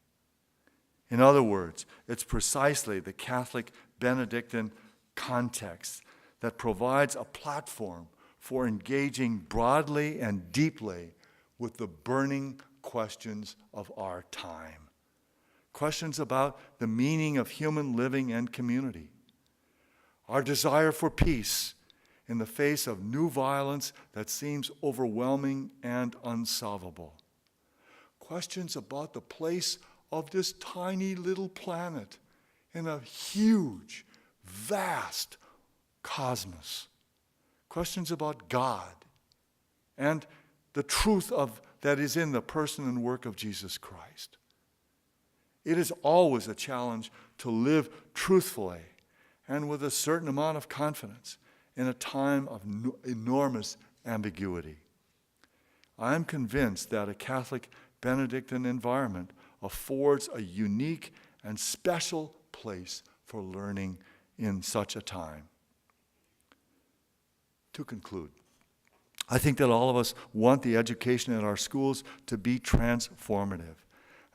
In other words, it's precisely the Catholic Benedictine context that provides a platform for engaging broadly and deeply with the burning questions of our time. Questions about the meaning of human living and community, our desire for peace in the face of new violence that seems overwhelming and unsolvable. Questions about the place of this tiny little planet in a huge, vast cosmos. Questions about God and the truth that is in the person and work of Jesus Christ. It is always a challenge to live truthfully and with a certain amount of confidence in a time of enormous ambiguity. I am convinced that a Catholic Benedictine environment affords a unique and special place for learning in such a time. To conclude, I think that all of us want the education at our schools to be transformative,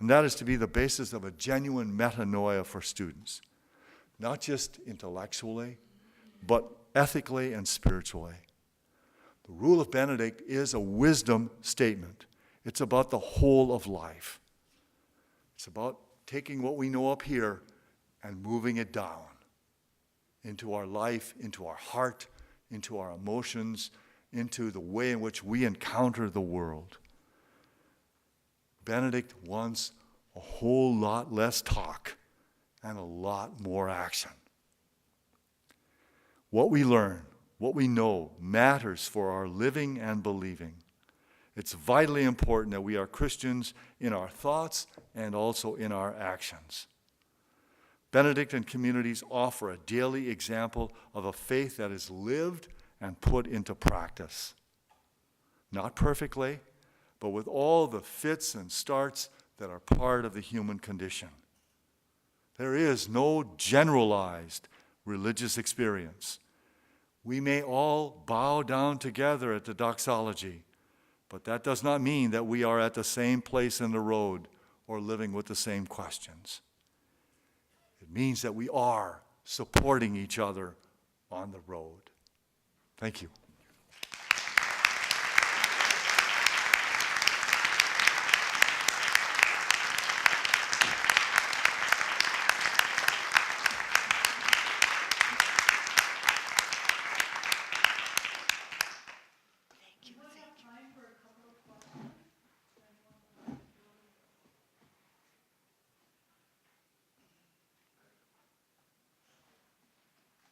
and that is to be the basis of a genuine metanoia for students, not just intellectually, but ethically and spiritually. The Rule of Benedict is a wisdom statement. It's about the whole of life. It's about taking what we know up here and moving it down into our life, into our heart, into our emotions, into the way in which we encounter the world. Benedict wants a whole lot less talk and a lot more action. What we learn, what we know, matters for our living and believing. It's vitally important that we are Christians in our thoughts and also in our actions. Benedictine communities offer a daily example of a faith that is lived and put into practice. Not perfectly, but with all the fits and starts that are part of the human condition. There is no generalized religious experience. We may all bow down together at the doxology, but that does not mean that we are at the same place in the road or living with the same questions. It means that we are supporting each other on the road. Thank you.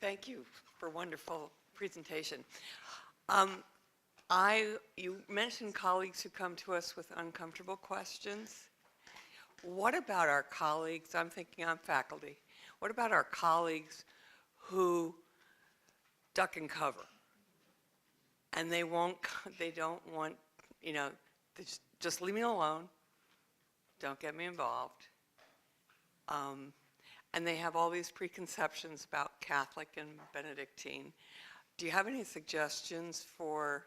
Thank you for a wonderful presentation. You mentioned colleagues who come to us with uncomfortable questions. What about our colleagues? I'm thinking on faculty. What about our colleagues who duck and cover? And they don't want, just leave me alone. Don't get me involved. And they have all these preconceptions about Catholic and Benedictine. Do you have any suggestions for,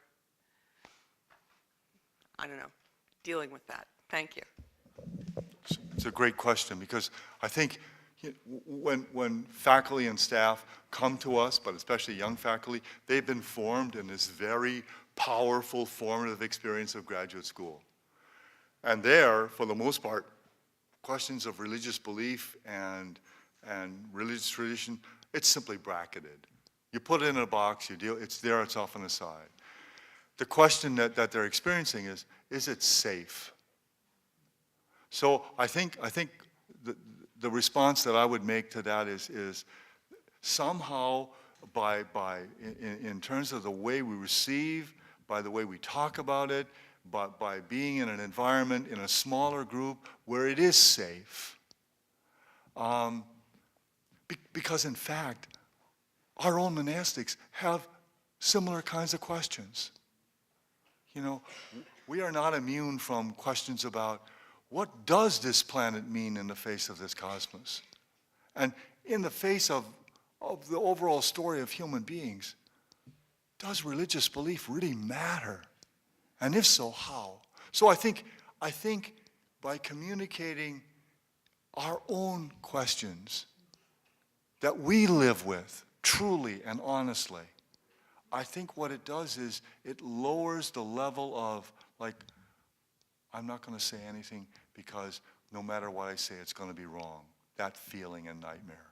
dealing with that? Thank you. It's a great question, because I think when faculty and staff come to us, but especially young faculty, they've been formed in this very powerful formative experience of graduate school. And there, for the most part, questions of religious belief and religious tradition, it's simply bracketed. You put it in a box, you deal, it's there, it's off on the side. The question that they're experiencing is it safe? So I think the response that I would make to that is somehow in terms of the way we receive, by the way we talk about it, but by being in an environment, in a smaller group where it is safe. Because in fact, our own monastics have similar kinds of questions. We are not immune from questions about what does this planet mean in the face of this cosmos? And in the face of the overall story of human beings, does religious belief really matter? And if so, how? So I think by communicating our own questions that we live with truly and honestly, I think what it does is it lowers the level of, I'm not going to say anything because no matter what I say, it's going to be wrong. That feeling and nightmare,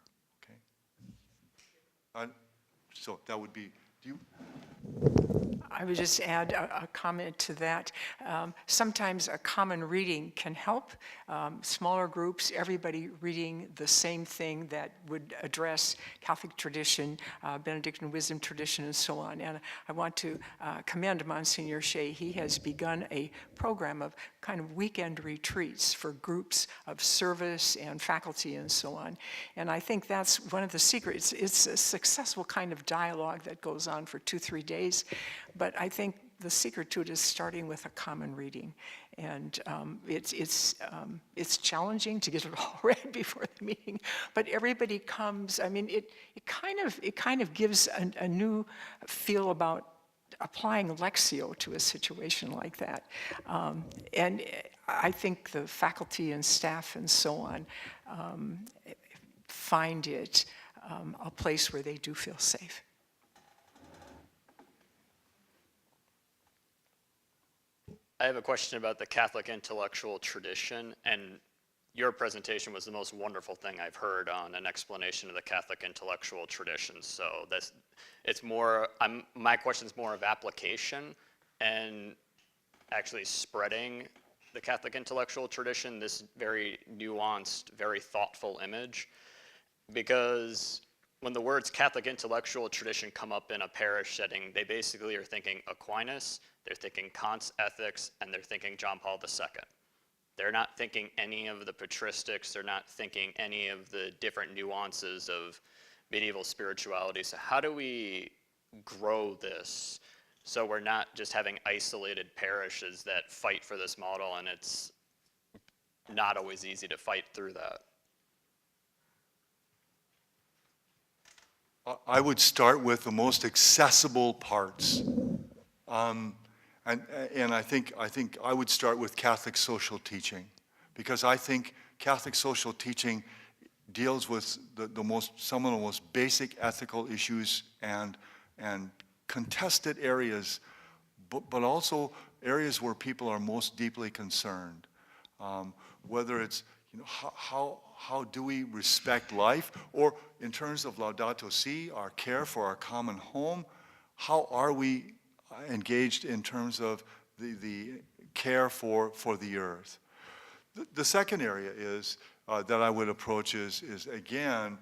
okay? So that would be, do you? I would just add a comment to that. Sometimes a common reading can help. Smaller groups, everybody reading the same thing that would address Catholic tradition, Benedictine wisdom tradition, and so on. And I want to commend Monsignor Shea. He has begun a program of kind of weekend retreats for groups of service and faculty and so on. And I think that's one of the secrets. It's a successful kind of dialogue that goes on for 2-3 days. But I think the secret to it is starting with a common reading. And it's challenging to get it all read before the meeting, but everybody comes. I mean, it kind of gives a new feel about applying Lectio to a situation like that. And I think the faculty and staff and so on find it a place where they do feel safe. I have a question about the Catholic intellectual tradition, and your presentation was the most wonderful thing I've heard on an explanation of the Catholic intellectual tradition. So my question is more of application and actually spreading the Catholic intellectual tradition, this very nuanced, very thoughtful image. Because when the words Catholic intellectual tradition come up in a parish setting, they basically are thinking Aquinas, they're thinking Kant's ethics, and they're thinking John Paul II. They're not thinking any of the patristics, they're not thinking any of the different nuances of medieval spirituality. So how do we grow this so we're not just having isolated parishes that fight for this model, and it's not always easy to fight through that? I would start with the most accessible parts. And I think I would start with Catholic social teaching, because I think Catholic social teaching deals with some of the most basic ethical issues and contested areas, but also areas where people are most deeply concerned. Whether it's how do we respect life, or in terms of Laudato Si, our care for our common home, how are we engaged in terms of the care for the earth. The second area is that I would approach is again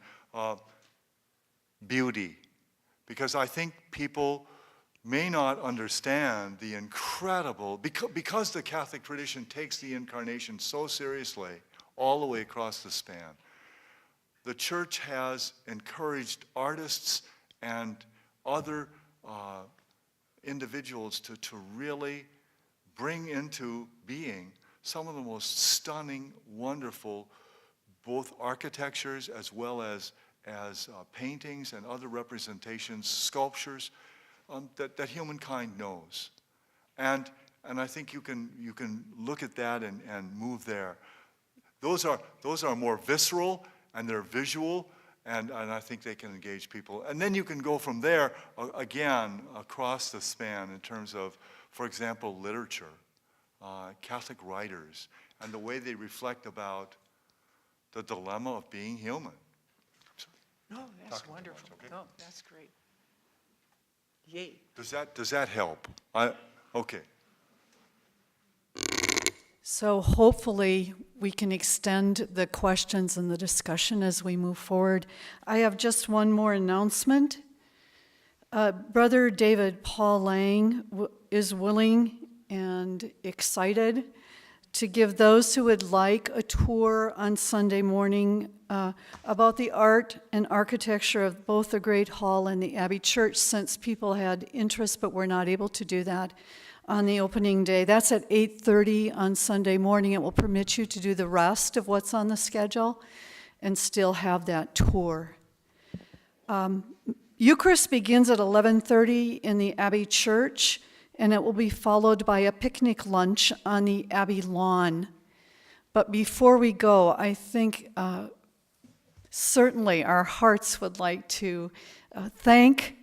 beauty, because I think people may not understand the incredible, because the Catholic tradition takes the incarnation so seriously all the way across the span. The church has encouraged artists and other individuals to really bring into being some of the most stunning, wonderful, both architectures as well as paintings and other representations, sculptures that humankind knows. And I think you can look at that and move there. Those are more visceral and they're visual, and I think they can engage people. And then you can go from there, again, across the span in terms of, for example, literature, Catholic writers, and the way they reflect about the dilemma of being human. No, that's wonderful. No, that's great. Yay. Does that help? Okay. So hopefully we can extend the questions and the discussion as we move forward. I have just one more announcement. Brother David Paul Lang is willing and excited to give those who would like a tour on Sunday morning about the art and architecture of both the Great Hall and the Abbey Church, since people had interest but were not able to do that on the opening day. That's at 8:30 on Sunday morning. It will permit you to do the rest of what's on the schedule and still have that tour. Eucharist begins at 11:30 in the Abbey Church, and it will be followed by a picnic lunch on the Abbey lawn. But before we go, I think certainly our hearts would like to thank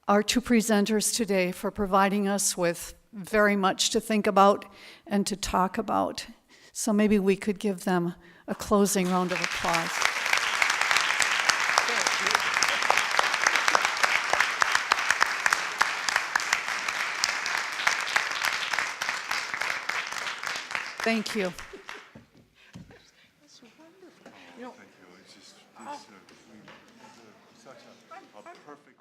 our two presenters today for providing us with very much to think about and to talk about. So maybe we could give them a closing round of applause. Thank you. That's wonderful. You know, Thank you. It's just such a perfect